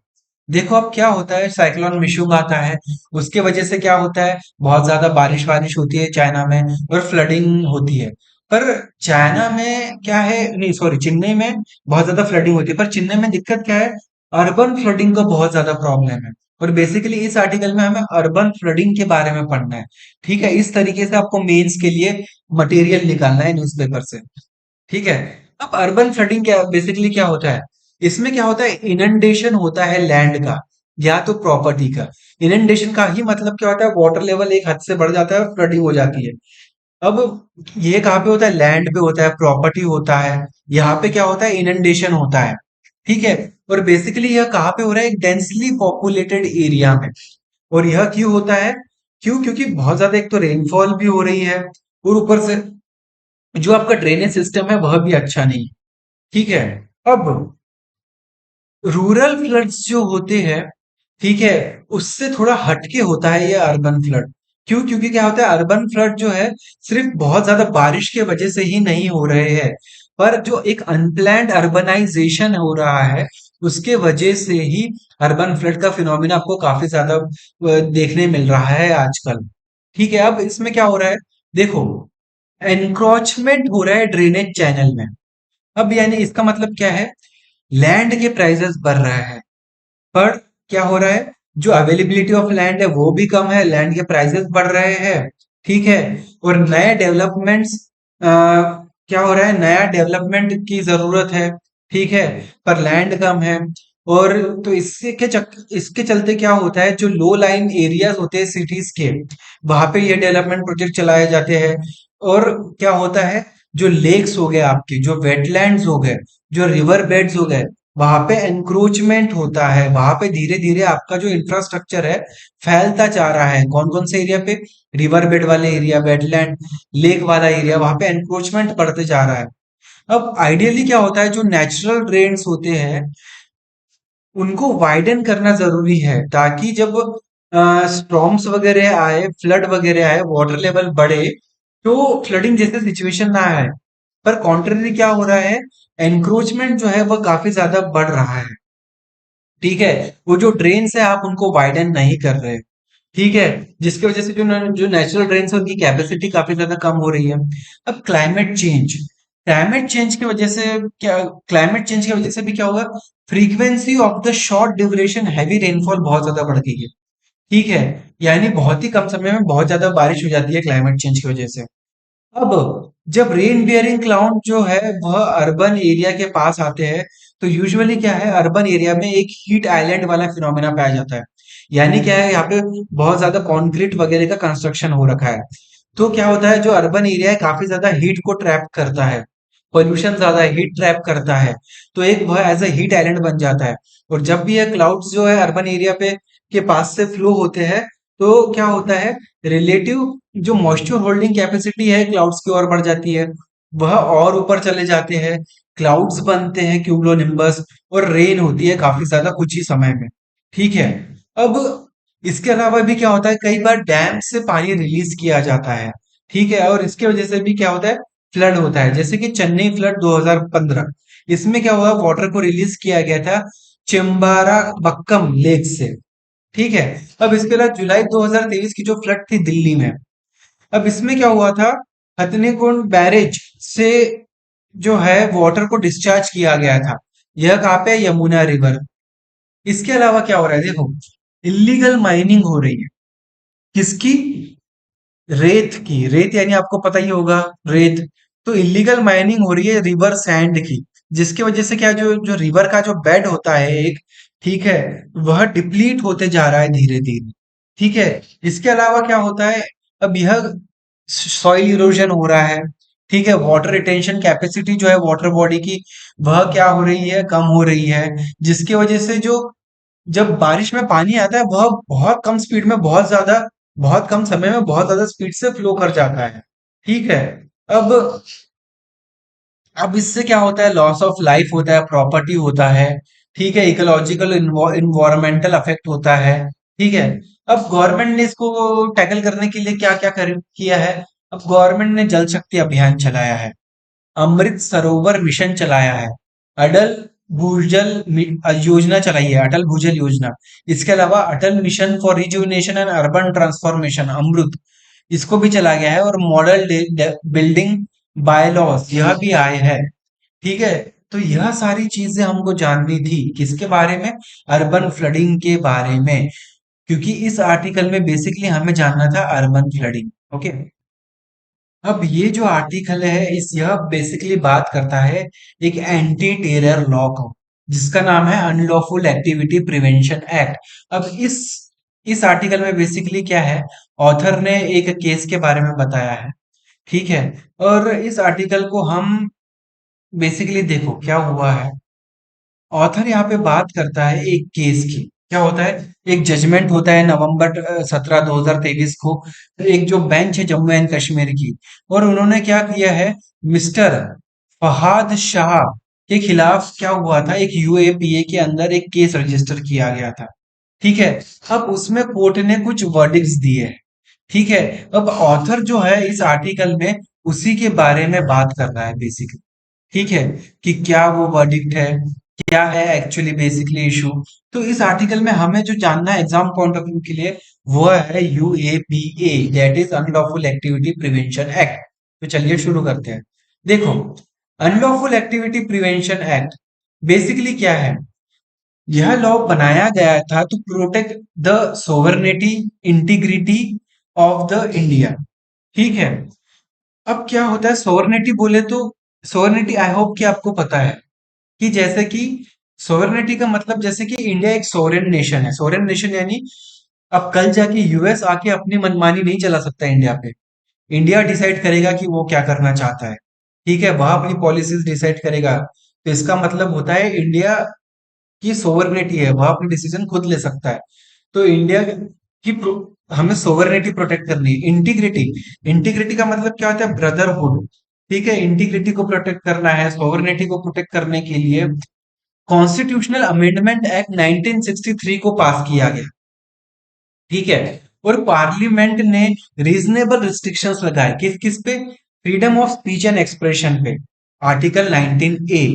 S1: देखो अब क्या होता है, साइक्लोन मिशुंग आता है, उसके वजह से क्या होता है, बहुत ज्यादा बारिश वारिश होती है चाइना में और फ्लडिंग होती है। पर चाइना में क्या है, नहीं सॉरी, चेन्नई में बहुत ज्यादा फ्लडिंग होती है, पर चेन्नई में दिक्कत क्या है, अर्बन फ्लडिंग का बहुत ज्यादा प्रॉब्लम है। और बेसिकली इस आर्टिकल में हमें अर्बन फ्लडिंग के बारे में पढ़ना है। ठीक है, इस तरीके से आपको मेंस के लिए मटेरियल निकालना है न्यूज़पेपर से। ठीक है। अब अर्बन फ्लडिंग क्या बेसिकली क्या होता है, इसमें क्या होता है, इनंडेशन होता है लैंड का या तो प्रॉपर्टी का। इनंडेशन का ही मतलब क्या होता है, वाटर लेवल एक हद से बढ़ जाता है और फ्लडिंग हो जाती है। अब ये कहाँ पे होता है, लैंड पे होता है, प्रॉपर्टी होता है। यहाँ पे क्या होता है, इनंडेशन होता है। ठीक है। और बेसिकली यह कहाँ पे हो रहा है, एक डेंसली पॉपुलेटेड एरिया में। और यह क्यों होता है, क्यों, क्योंकि बहुत ज्यादा एक तो रेनफॉल भी हो रही है, और ऊपर से जो आपका ड्रेनेज सिस्टम है वह भी अच्छा नहीं है। ठीक है। अब रूरल फ्लड्स जो होते हैं, ठीक है, उससे थोड़ा हटके होता है ये अर्बन फ्लड। क्यों, क्योंकि क्या होता है, अर्बन फ्लड जो है सिर्फ बहुत ज्यादा बारिश के वजह से ही नहीं हो रहे हैं, पर जो एक अनप्लैन्ड अर्बनाइजेशन हो रहा है उसके वजह से ही अर्बन फ्लड का फिनोमिना आपको काफी ज्यादा देखने मिल रहा है आजकल। ठीक है। अब इसमें क्या हो रहा है, देखो, एनक्रोचमेंट हो रहा है ड्रेनेज चैनल में। अब यानी इसका मतलब क्या है, लैंड के प्राइसेस बढ़ रहे हैं, पर क्या हो रहा है, जो अवेलेबिलिटी ऑफ लैंड है वो भी कम है, लैंड के प्राइसेस बढ़ रहे हैं। ठीक है। और नए डेवलपमेंट्स, क्या हो रहा है, नया डेवलपमेंट की जरूरत है। ठीक है। पर लैंड कम है। और तो इसके चलते क्या होता है, जो लो लाइन एरियाज होते हैं सिटीज के, वहां पे ये डेवलपमेंट प्रोजेक्ट चलाए जाते हैं। और क्या होता है, जो लेक्स हो गए आपके, जो वेटलैंड्स हो गए, जो रिवर बेड्स हो गए, वहां पे एनक्रोचमेंट होता है, वहां पे धीरे धीरे आपका जो इंफ्रास्ट्रक्चर है फैलता जा रहा है। कौन कौन से एरिया पे, रिवर बेड वाले एरिया, वेटलैंड, लेक वाला एरिया, वहां पे एनक्रोचमेंट बढ़ते जा रहा है। अब आइडियली क्या होता है, जो नेचुरल ड्रेन्स होते हैं उनको वाइडन करना जरूरी है, ताकि जब स्टॉर्म्स वगैरह आए, फ्लड वगैरह आए, वाटर लेवल बढ़े, तो फ्लडिंग जैसे सिचुएशन ना आए। पर कॉन्ट्ररी क्या हो रहा है, एनक्रोचमेंट जो है वह काफी ज्यादा बढ़ रहा है। ठीक है। वो जो ड्रेन्स है आप उनको वाइडन नहीं कर रहे। ठीक है। जिसकी वजह से जो नेचुरल ड्रेन्स है उनकी कैपेसिटी काफी ज्यादा कम हो रही है। अब क्लाइमेट चेंज की वजह से क्या, क्लाइमेट चेंज की वजह से भी क्या होगा, frequency of the short duration heavy rainfall बहुत ज्यादा बढ़ गई है। ठीक है। यानी बहुत ही कम समय में बहुत ज्यादा बारिश हो जाती है क्लाइमेट चेंज की वजह से। अब जब रेन बियरिंग क्लाउड जो है वह अर्बन एरिया के पास आते हैं, तो यूजुअली क्या है, अर्बन एरिया में एक हीट आइलैंड वाला फिनोमेना पाया जाता है। यानी क्या है, यहाँ पे बहुत ज्यादा कंक्रीट वगैरह का कंस्ट्रक्शन हो रखा है। तो क्या होता है, जो अर्बन एरिया है काफी ज्यादा हीट को ट्रैप करता है, पोल्यूशन ज्यादा है, हीट ट्रैप करता है। तो एक वह एज अ हीट आइलैंड बन जाता है। और जब भी ये क्लाउड्स जो है अर्बन एरिया पे के पास से फ्लो होते हैं, तो क्या होता है, रिलेटिव जो मॉइस्चर होल्डिंग कैपेसिटी है क्लाउड्स की ओर बढ़ जाती है, वह और ऊपर चले जाते हैं, क्लाउड्स बनते हैं क्यूमुलोनिम्बस, और रेन होती है काफी ज्यादा कुछ ही समय में। ठीक है। अब इसके अलावा भी क्या होता है, कई बार डैम से पानी रिलीज किया जाता है। ठीक है। और इसके वजह से भी क्या होता है, फ्लड होता है, जैसे कि चेन्नई फ्लड 2015, इसमें क्या हुआ, वाटर को रिलीज किया गया था चिंबारा बक्कम लेक से। ठीक है। अब इसके बाद जुलाई 2023 की जो फ्लड थी दिल्ली में, अब इसमें क्या हुआ था, हथनीकुंड बैरेज से जो है वाटर को डिस्चार्ज किया गया था। यह कहाँ पे, यमुना रिवर। इसके अलावा क्या हो रहा है, देखो, इलीगल माइनिंग हो रही है। किसकी, रेत की। रेत यानी आपको पता ही होगा, रेत। तो इलीगल माइनिंग हो रही है रिवर सैंड की, जिसकी वजह से क्या, जो जो रिवर का जो बेड होता है एक, ठीक है, वह डिप्लीट होते जा रहा है धीरे धीरे। ठीक है। इसके अलावा क्या होता है, अब यह सॉइल इरोजन हो रहा है। ठीक है। वाटर रिटेंशन कैपेसिटी जो है वाटर बॉडी की, वह क्या हो रही है, कम हो रही है। जिसकी वजह से जो, जब बारिश में पानी आता है वह बहुत कम स्पीड में, बहुत कम समय में बहुत ज्यादा स्पीड से फ्लो कर जाता है। ठीक है। अब इससे क्या होता है, लॉस ऑफ लाइफ होता है, प्रॉपर्टी होता है। ठीक है। इकोलॉजिकल इन्वायरमेंटल अफेक्ट होता है। ठीक है। अब गवर्नमेंट ने इसको टैकल करने के लिए क्या क्या किया है, अब गवर्नमेंट ने जल शक्ति अभियान चलाया है, अमृत सरोवर मिशन चलाया है, अटल योजना चलाई है, अटल भूजल योजना। इसके अलावा Atal mission for rejuvenation and urban transformation, AMRUT, इसको भी चला गया है। और मॉडल बिल्डिंग बायलॉज यह भी आए हैं। ठीक है। तो यह सारी चीजें हमको जाननी थी, किसके बारे में? अर्बन फ्लडिंग के बारे में। क्योंकि इस आर्टिकल में बेसिकली हमें जानना था अर्बन फ्लडिंग। ओके। अब ये जो आर्टिकल है इस यह बेसिकली बात करता है एक एंटी टेरर लॉ को, जिसका नाम है अनलॉफुल एक्टिविटी प्रिवेंशन एक्ट। अब इस आर्टिकल में बेसिकली क्या है, ऑथर ने एक केस के बारे में बताया है। ठीक है। और इस आर्टिकल को हम बेसिकली देखो क्या हुआ है। ऑथर यहाँ पे बात करता है एक केस की। क्या होता है, एक जजमेंट होता है नवंबर 17 2023 को। तो एक जो बेंच है जम्मू एंड कश्मीर की, और उन्होंने क्या किया है, मिस्टर फहाद शाह के खिलाफ क्या हुआ था, एक यूएपीए के अंदर एक केस रजिस्टर किया गया था। ठीक है। अब उसमें कोर्ट ने कुछ वर्डिक्ट्स दिए हैं। ठीक है। अब ऑथर जो है इस आर्टिकल में उसी के बारे में बात कर रहा है बेसिकली। ठीक है। कि क्या वो वर्डिक्ट है, क्या है एक्चुअली बेसिकली इशू। तो इस आर्टिकल में हमें जो जानना है एग्जाम पॉइंट ऑफ व्यू के लिए, वो है UAPA, that is unlawful activity prevention act. तो चलिए शुरू करते हैं। देखो, unlawful activity prevention act basically क्या है। यह लॉ बनाया गया था to protect the sovereignty, integrity of the India. ठीक है। अब क्या होता है, सोवरेनिटी बोले तो, सोवरेनिटी आई होप कि आपको पता है कि जैसे कि सोवरेनिटी का मतलब जैसे कि इंडिया एक सोवरेन नेशन है। सोवरेन नेशन यानी अब कल जाके यूएस आके अपनी मनमानी नहीं चला सकता इंडिया पे। इंडिया डिसाइड करेगा कि वो क्या करना चाहता है। ठीक है, वह अपनी पॉलिसीज डिसाइड करेगा। तो इसका मतलब होता है इंडिया की सोवरेनिटी है, वह अपनी डिसीजन खुद ले सकता है। तो इंडिया की हमें सोवरेनिटी प्रोटेक्ट करनी है। इंटीग्रिटी, इंटीग्रिटी का मतलब क्या होता है, ब्रदरहुड। ठीक है, इंटीग्रिटी को प्रोटेक्ट करना है, सोवरेनिटी को प्रोटेक्ट करने के लिए कॉन्स्टिट्यूशनल अमेंडमेंट एक्ट 1963 को पास किया गया। ठीक है। और पार्लियामेंट ने रीजनेबल रिस्ट्रिक्शंस लगाए, किस किस पे? Freedom of speech and expression पे, article 19 A.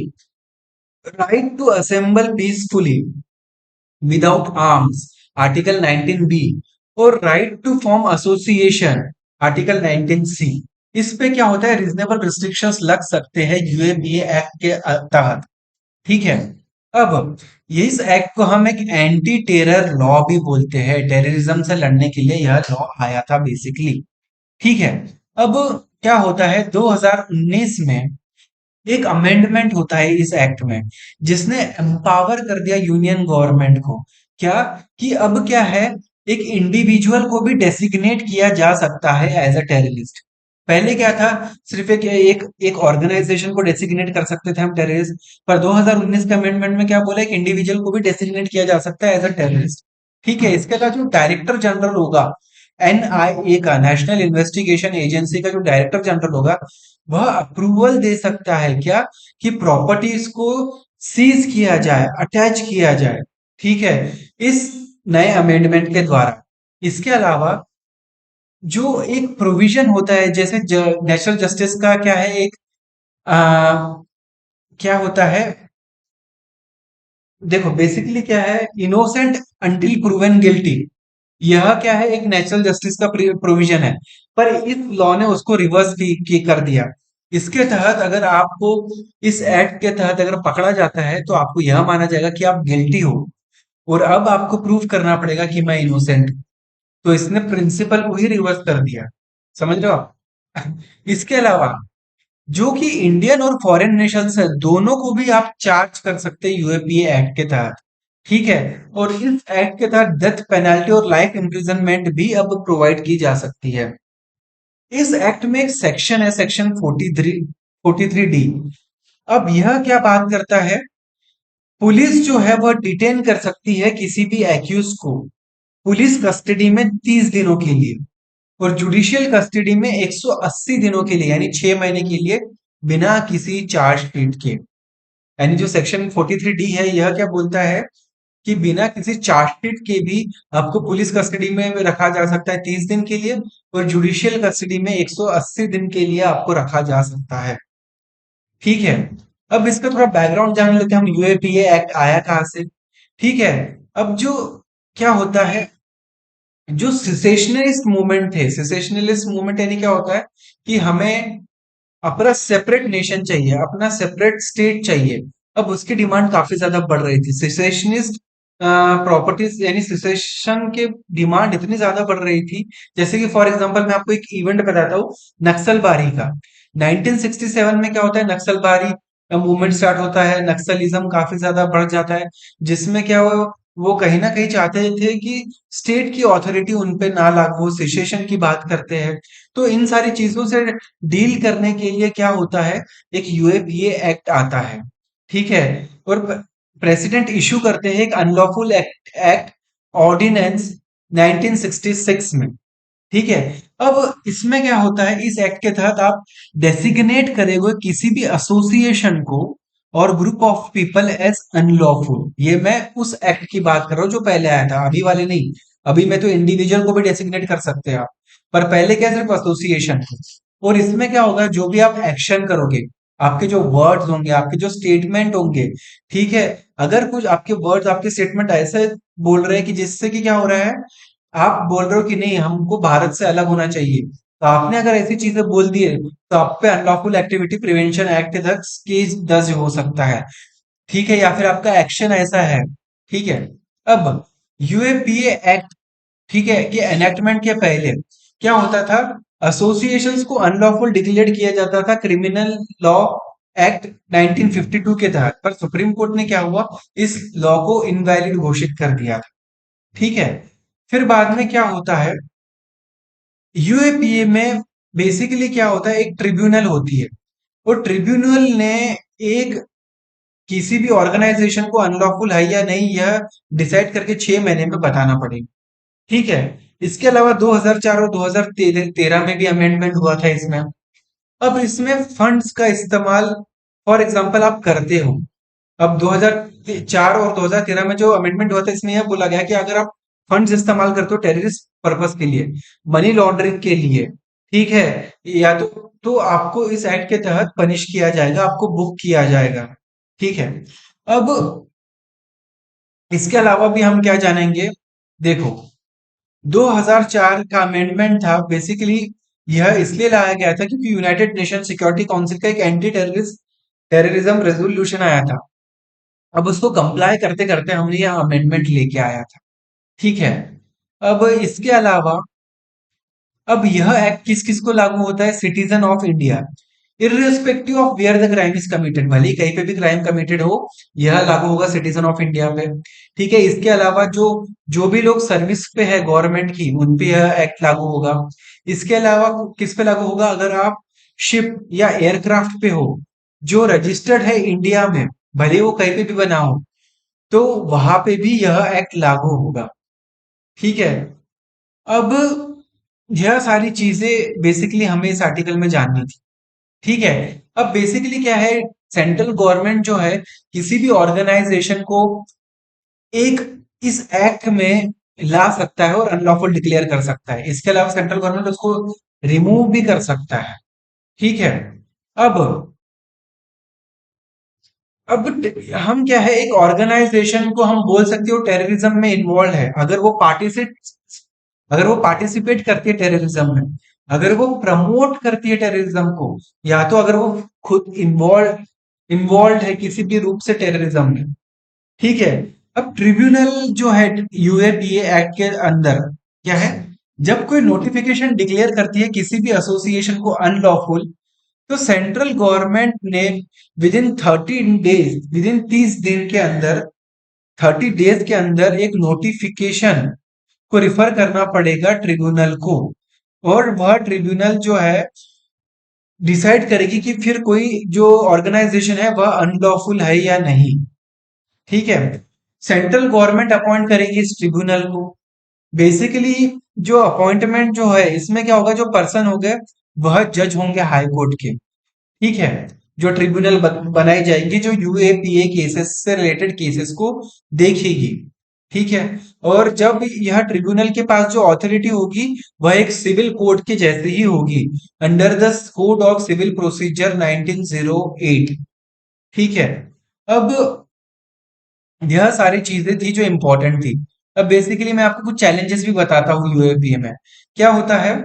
S1: Right to assemble peacefully without arms, article 19 B. और right to form association, article 19 C. इस पे क्या होता है, रीजनेबल रिस्ट्रिक्शंस लग सकते हैं यूएपीए एक्ट के तहत। ठीक है। अब ये इस एक्ट को हम एक एंटी टेरर लॉ भी बोलते हैं। टेररिज्म से लड़ने के लिए यह लॉ आया था बेसिकली। ठीक है। अब क्या होता है, 2019 में एक अमेंडमेंट होता है इस एक्ट में, जिसने एम्पावर कर दिया यूनियन गवर्नमेंट को। क्या, कि अब क्या है, एक इंडिविजुअल को भी डेसिग्नेट किया जा सकता है एज अ टेररिस्ट। पहले क्या था, सिर्फ एक ऑर्गेनाइजेशन को डेसिग्नेट कर सकते थे हम टेररिस्ट। पर 2019 के अमेंडमेंट में क्या बोला, एक इंडिविजुअल को भी डेसिग्नेट किया जा सकता है एज अ टेररिस्ट। ठीक है। इसके अलावा जो डायरेक्टर जनरल होगा एनआईए का, नेशनल इन्वेस्टिगेशन एजेंसी का जो डायरेक्टर जनरल होगा, वह अप्रूवल दे सकता है क्या, कि प्रॉपर्टीज को सीज किया जाए, अटैच किया जाए। ठीक है, इस नए अमेंडमेंट के द्वारा। इसके अलावा जो एक प्रोविजन होता है, जैसे नेशनल जस्टिस का क्या है, एक आ, क्या होता है, देखो बेसिकली क्या है, इनोसेंट अंटिल प्रूवन गिल्टी। यह क्या है, एक नेचुरल जस्टिस का प्रोविजन है। पर इस लॉ ने उसको रिवर्स की कर दिया। इसके तहत अगर आपको, इस एक्ट के तहत अगर पकड़ा जाता है, तो आपको यह माना जाएगा कि आप गिल्टी हो, और अब आपको प्रूव करना पड़ेगा कि मैं इनोसेंट। तो इसने प्रिंसिपल को ही रिवर्स कर दिया। समझ रहे हो आप? इसके अलावा जो कि इंडियन और फॉरेन नेशंस है, दोनों को भी आप चार्ज कर सकते हैं यूएपीए एक्ट के तहत। ठीक है। और इस एक्ट के तहत डेथ पेनल्टी और लाइफ इम्प्रिजनमेंट भी अब प्रोवाइड की जा सकती है। इस एक्ट में एक सेक्शन है, सेक्शन 43 डी। अब यह क्या बात करता है, पुलिस जो है वह डिटेन कर सकती है किसी भी एक्यूज को पुलिस कस्टडी में 30 दिनों के लिए, और जुडिशियल कस्टडी में 180 दिनों के लिए, यानी 6 महीने के लिए, बिना किसी चार्जशीट के। यानी जो सेक्शन 43 डी है, यह क्या बोलता है, कि बिना किसी चार्जशीट के भी आपको पुलिस कस्टडी में रखा जा सकता है 30 दिन के लिए, और जुडिशियल कस्टडी में 180 दिन के लिए आपको रखा जा सकता है। ठीक है। अब इसका थोड़ा बैकग्राउंड जान लेते हैं हम, यूएपीए एक्ट आया कहाँ से। ठीक है। अब जो क्या होता है, जो सिसेशनलिस्ट मूवमेंट थे, सिसेशनलिस्ट मूवमेंट यानी क्या होता है कि हमें अपना सेपरेट नेशन चाहिए, अपना सेपरेट स्टेट चाहिए। अब उसकी डिमांड काफी ज्यादा बढ़ रही थी, सिसेशनिस्ट प्रॉपर्टीज यानी सिसेशन के डिमांड इतनी ज्यादा बढ़ रही थी। जैसे कि फॉर एग्जांपल मैं आपको एक इवेंट बताता हूँ, नक्सलबारी का। 1967 में क्या होता है, नक्सलबारी मूवमेंट स्टार्ट होता है, नक्सलिज्म काफी ज्यादा बढ़ जाता है, जिसमें क्या हुआ, वो कहीं ना कहीं चाहते थे कि स्टेट की ऑथोरिटी उन पे ना लागू हो, सिसेशन की बात करते हैं। तो इन सारी चीजों से डील करने के लिए क्या होता है, एक यूएपीए एक्ट आता है। ठीक है। और प्रेसिडेंट इशू करते हैं एक अनलॉफुल एक्ट ऑर्डिनेंस 1966 में। ठीक है। अब इसमें क्या होता है, इस एक्ट के तहत आप डेसिग्नेट करेंगे किसी भी एसोसिएशन को और group of people as unlawful. ये मैं उस एक्ट की बात कर रहा हूं जो पहले आया था, अभी वाले नहीं। अभी में तो इंडिविजुअल को भी डेसिग्नेट कर सकते हैं आप, पर पहले क्या, सिर्फ एसोसिएशन को। और इसमें क्या होगा, जो भी आप एक्शन करोगे, आपके जो वर्ड्स होंगे, आपके जो स्टेटमेंट होंगे, ठीक है, अगर कुछ आपके वर्ड्स, आपके स्टेटमेंट ऐसे बोल रहे हैं कि जिससे कि क्या हो रहा है, आप बोल रहे हो कि नहीं हमको भारत से अलग होना चाहिए, तो आपने अगर ऐसी चीजें बोल दी है, तो आप पे अनलॉफुल एक्टिविटी प्रिवेंशन एक्ट के तहत केस दर्ज हो सकता है। ठीक है, या फिर आपका एक्शन ऐसा है। ठीक है। अब यूएपीए एक्ट, ठीक है, ये एनेक्टमेंट के पहले क्या होता था, एसोसिएशंस को अनलॉफुल डिक्लेयर किया जाता था क्रिमिनल लॉ एक्ट 1952 के तहत, पर सुप्रीम कोर्ट ने क्या हुआ, इस लॉ को इनवैलिड घोषित कर दिया था। ठीक है। फिर बाद में क्या होता है, यूएपीए में बेसिकली क्या होता है, एक ट्रिब्यूनल होती है। वो ट्रिब्यूनल ने एक किसी भी ऑर्गेनाइजेशन को अनलॉफुल है या नहीं, यह डिसाइड करके 6 महीने में बताना पड़ेगा। ठीक है। इसके अलावा 2004 और 2013 में भी अमेंडमेंट हुआ था इसमें। अब इसमें फंड्स का इस्तेमाल फॉर एग्जांपल आप करते हो। अब 2004 और 2013 में जो अमेंडमेंट हुआ था, इसमें यह बोला गया कि अगर आप फंड्स इस्तेमाल करते हो टेररिस्ट पर्पस के लिए, मनी लॉन्ड्रिंग के लिए, ठीक है, या तो आपको इस एक्ट के तहत पनिश किया जाएगा, आपको बुक किया जाएगा। ठीक है। अब इसके अलावा भी हम क्या जानेंगे, देखो 2004 का अमेंडमेंट था, बेसिकली यह इसलिए लाया गया था क्योंकि यूनाइटेड नेशन सिक्योरिटी काउंसिल का एक एंटी टेररिज्म रेजोल्यूशन आया था। अब उसको कंप्लाई करते करते हमने यह अमेंडमेंट लेके आया था। ठीक है। अब इसके अलावा, अब यह एक्ट किस किस को लागू होता है, citizen of India, irrespective of where the crime is committed, भले ही कहीं पे भी क्राइम कमिटेड हो, यह लागू होगा सिटीजन ऑफ इंडिया पे। ठीक है। इसके अलावा जो जो भी लोग सर्विस पे है गवर्नमेंट की, उन पे यह एक्ट लागू होगा। इसके अलावा किस पे लागू होगा, अगर आप शिप या एयरक्राफ्ट पे हो जो रजिस्टर्ड है इंडिया में, भले वो कहीं पे भी बना हो, तो वहां पे भी यह एक्ट लागू होगा। ठीक है। अब यह सारी चीजें बेसिकली हमें इस आर्टिकल में जाननी थी। ठीक है। अब बेसिकली क्या है, सेंट्रल गवर्नमेंट जो है किसी भी ऑर्गेनाइजेशन को एक इस एक्ट में ला सकता है और अनलॉफुल डिक्लेयर कर सकता है। इसके अलावा सेंट्रल गवर्नमेंट उसको रिमूव भी कर सकता है। ठीक है। अब अब हम क्या है, एक ऑर्गेनाइजेशन को हम बोल सकते हो टेररिज्म में इन्वॉल्व है, अगर वो पार्टिसिपेट करती है टेररिज्म में, अगर वो प्रमोट करती है टेररिज्म को, या तो अगर वो खुद इन्वॉल्व इन्वॉल्व है किसी भी रूप से टेररिज्म में। ठीक है। अब ट्रिब्यूनल जो है यूएपीए एक्ट के अंदर क्या है, जब कोई नोटिफिकेशन डिक्लेयर करती है किसी भी एसोसिएशन को अनलॉफुल, तो सेंट्रल गवर्नमेंट ने विद इन 30 दिन के अंदर, 30 डेज के अंदर एक नोटिफिकेशन को रिफर करना पड़ेगा ट्रिब्यूनल को। और वह ट्रिब्यूनल जो है डिसाइड करेगी कि फिर कोई जो ऑर्गेनाइजेशन है वह अनलॉफुल है या नहीं। ठीक है। सेंट्रल गवर्नमेंट अपॉइंट करेगी इस ट्रिब्यूनल को। बेसिकली जो अपॉइंटमेंट जो है, इसमें क्या होगा, जो पर्सन होंगे वह जज होंगे हाई कोर्ट के। ठीक है। जो ट्रिब्यूनल बनाई जाएंगी जो यूएपीए केसेस से रिलेटेड केसेस को देखेगी। ठीक है। और जब यह ट्रिब्यूनल के पास जो अथॉरिटी होगी, वह एक सिविल कोर्ट के जैसे ही होगी, under the code of civil procedure 1908। ठीक है। अब यह सारी चीजें थी जो इम्पोर्टेंट थी। अब बेसिकली मैं आपको कुछ चैलेंजेस भी बताता हूँ यूएपीए में। क्या होता है,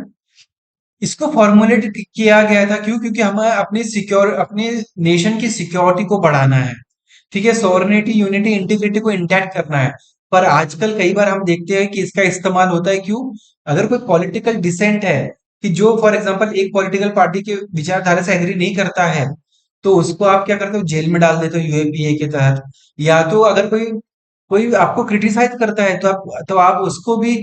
S1: इसको फॉर्मुलेट किया गया था क्यों? क्योंकि हमें अपने नेशन की सिक्योरिटी को बढ़ाना है। ठीक है, सॉवरेनिटी, यूनिटी, इंटीग्रिटी को इंटैक्ट करना है। पर आजकल कई बार हम देखते हैं कि इसका इस्तेमाल होता है क्यों? अगर कोई पॉलिटिकल डिसेंट है, कि जो फॉर एग्जांपल एक पॉलिटिकल पार्टी के विचारधारा से एग्री नहीं करता है, तो उसको आप क्या करते हो, जेल में डाल देते हो यूएपीए के तहत। या तो अगर कोई कोई आपको क्रिटिसाइज करता है तो आप उसको भी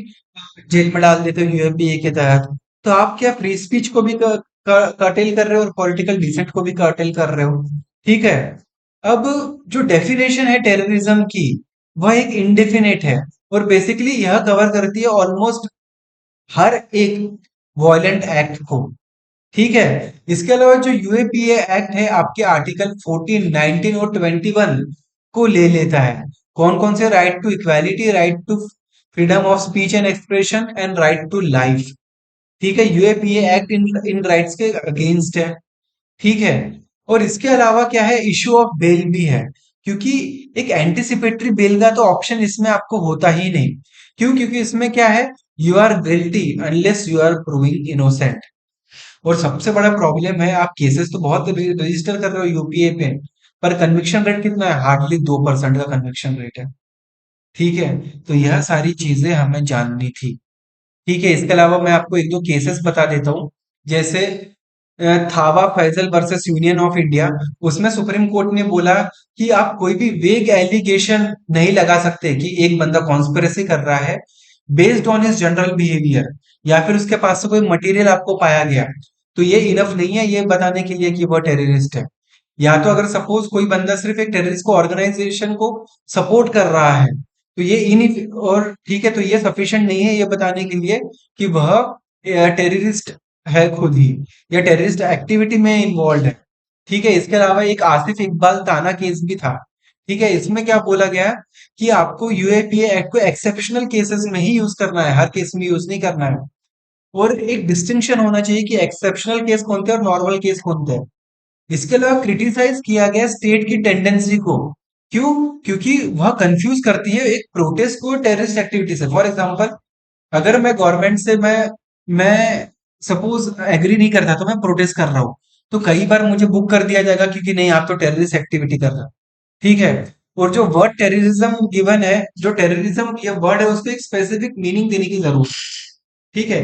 S1: जेल में डाल देते हो यूएपीए के तहत। तो आप क्या फ्री स्पीच को भी कर्टेल कर रहे हो और पॉलिटिकल डिसेंट को भी कर्टेल कर रहे हो। ठीक है। अब जो डेफिनेशन है टेररिज्म की, वह एक इंडेफिनेट है, और बेसिकली यह कवर करती है ऑलमोस्ट हर एक वॉयलेंट एक्ट को। ठीक है। इसके अलावा जो यूएपीए एक्ट है आपके आर्टिकल 14, 19 और 21 को ले लेता है। कौन कौन से? Right to equality, right to freedom of speech and expression, and right to life. ठीक है, UAPA act in in rights के अगेंस्ट है। ठीक है। और इसके अलावा क्या है, इश्यू ऑफ बेल भी है, क्योंकि एक एंटिसिपेटरी बेल का तो ऑप्शन इसमें आपको होता ही नहीं। क्यों? क्योंकि इसमें क्या है, you are guilty unless you are proving innocent. और सबसे बड़ा प्रॉब्लम है, आप केसेस तो बहुत रजिस्टर कर रहे हो यूपीए पे, पर कन्विक्शन रेट कितना है? हार्डली 2% का कन्विक्शन रेट है। ठीक है। तो यह सारी चीजें हमें जाननी थी। ठीक है। इसके अलावा मैं आपको एक दो केसेस बता देता हूँ। जैसे Thwaha Fasal versus union of India. उसमें सुप्रीम कोर्ट ने बोला कि आप कोई भी वेग एलिगेशन नहीं लगा सकते कि एक बंदा कॉन्स्पिरेसी कर रहा है based on his general behaviour, या फिर उसके पास से कोई मटेरियल आपको पाया गया, तो ये इनफ नहीं है ये बताने के लिए कि वह टेररिस्ट है। या तो अगर सपोज कोई बंदा सिर्फ एक टेररिस्ट को ऑर्गेनाइजेशन को सपोर्ट कर रहा है, तो ये इन और ठीक है, तो ये सफिशिएंट नहीं है ये बताने के लिए कि वह टेररिस्ट है खुद ही, या टेररिस्ट एक्टिविटी में इन्वॉल्व है। ठीक है। इसके अलावा एक आसिफ इकबाल ताना केस भी था। ठीक है। इसमें क्या बोला गया कि आपको यूएपीए एक्ट को एक्सेप्शनल केसेस में ही यूज करना है, हर केस में यूज नहीं करना है। और एक डिस्टिंक्शन होना चाहिए कि एक्सेप्शनल केस कौन थे और नॉर्मल केस कौन थे। इसके अलावा क्रिटिसाइज किया गया स्टेट की टेंडेंसी को। क्यों? क्योंकि वह कंफ्यूज करती है एक प्रोटेस्ट को टेररिस्ट एक्टिविटी से। फॉर एग्जांपल, अगर मैं गवर्नमेंट से मैं सपोज एग्री नहीं करता, तो मैं प्रोटेस्ट कर रहा हूं, तो कई बार मुझे बुक कर दिया जाएगा क्योंकि नहीं आप तो टेररिस्ट एक्टिविटी कर रहे हो। ठीक है। और जो वर्ड टेररिज्म गिवन है, जो टेररिज्म ये वर्ड है, उसको एक स्पेसिफिक मीनिंग देने की जरूरत है। ठीक है।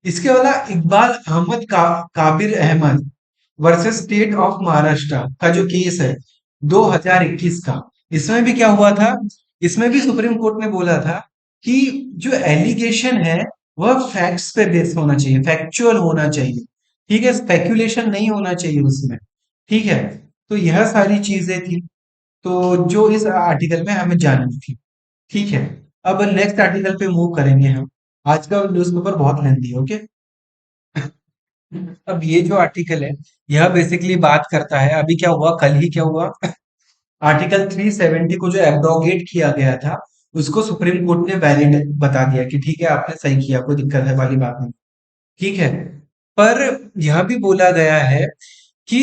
S1: इसके अलावा Iqbal Ahmed Kabir Ahmed versus state of Maharashtra का जो केस है 2021 का, इसमें भी क्या हुआ था? इसमें भी सुप्रीम कोर्ट ने बोला था कि जो एलिगेशन है वह फैक्ट्स पे बेस होना चाहिए, फैक्चुअल होना चाहिए। ठीक है, स्पेक्यूलेशन नहीं होना चाहिए उसमें। ठीक है। तो यह सारी चीजें थी, तो जो इस आर्टिकल में हमें जाननी थी। ठीक है। अब नेक्स्ट आर्टिकल पे मूव करेंगे हम। आज का न्यूज़पेपर बहुत लेंदी है। ओके। अब ये जो आर्टिकल है, यह बेसिकली बात करता है, अभी क्या हुआ, कल ही क्या हुआ, आर्टिकल 370 को जो एब्रोगेट किया गया था, उसको सुप्रीम कोर्ट ने वैलिड बता दिया कि ठीक है आपने सही किया, कोई दिक्कत है वाली बात नहीं। ठीक है। पर यह भी बोला गया है कि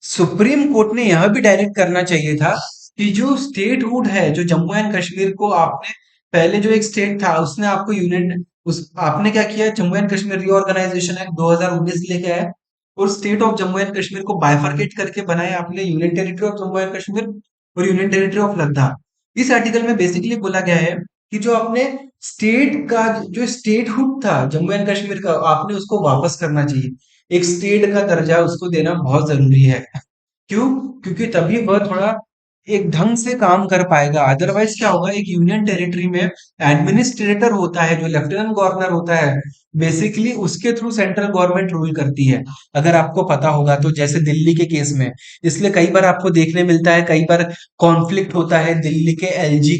S1: सुप्रीम कोर्ट ने यह भी डायरेक्ट करना चाहिए था कि जो स्टेटहुड है, जो जम्मू एंड कश्मीर को आपने पहले जो एक स्टेट था उसने आपको यूनियन उस आपने क्या किया, Jammu and Kashmir reorganisation act 2019 लेके आए, और state of Jammu and Kashmir को बाइफरकेट करके बनाए आपने union territory of Jammu and Kashmir और यूनियन टेरिटरी ऑफ लद्दाख। इस आर्टिकल में बेसिकली बोला गया है कि जो आपने स्टेट का जो स्टेटहुड था जम्मू एंड कश्मीर का, आपने उसको वापस करना चाहिए। एक स्टेट का दर्जा उसको देना बहुत जरूरी है। क्यों? क्योंकि तभी वह थोड़ा एक ढंग से काम कर पाएगा। अदरवाइज क्या होगा, एक यूनियन टेरिटरी में एडमिनिस्ट्रेटर होता है जो लेफ्टिनेंट गवर्नर होता है, बेसिकली उसके थ्रू सेंट्रल गवर्नमेंट रूल करती है। अगर आपको पता होगा तो, जैसे दिल्ली के केस में, इसलिए कई बार आपको देखने मिलता है, कई बार कॉन्फ्लिक्ट होता है दिल्ली के एलजी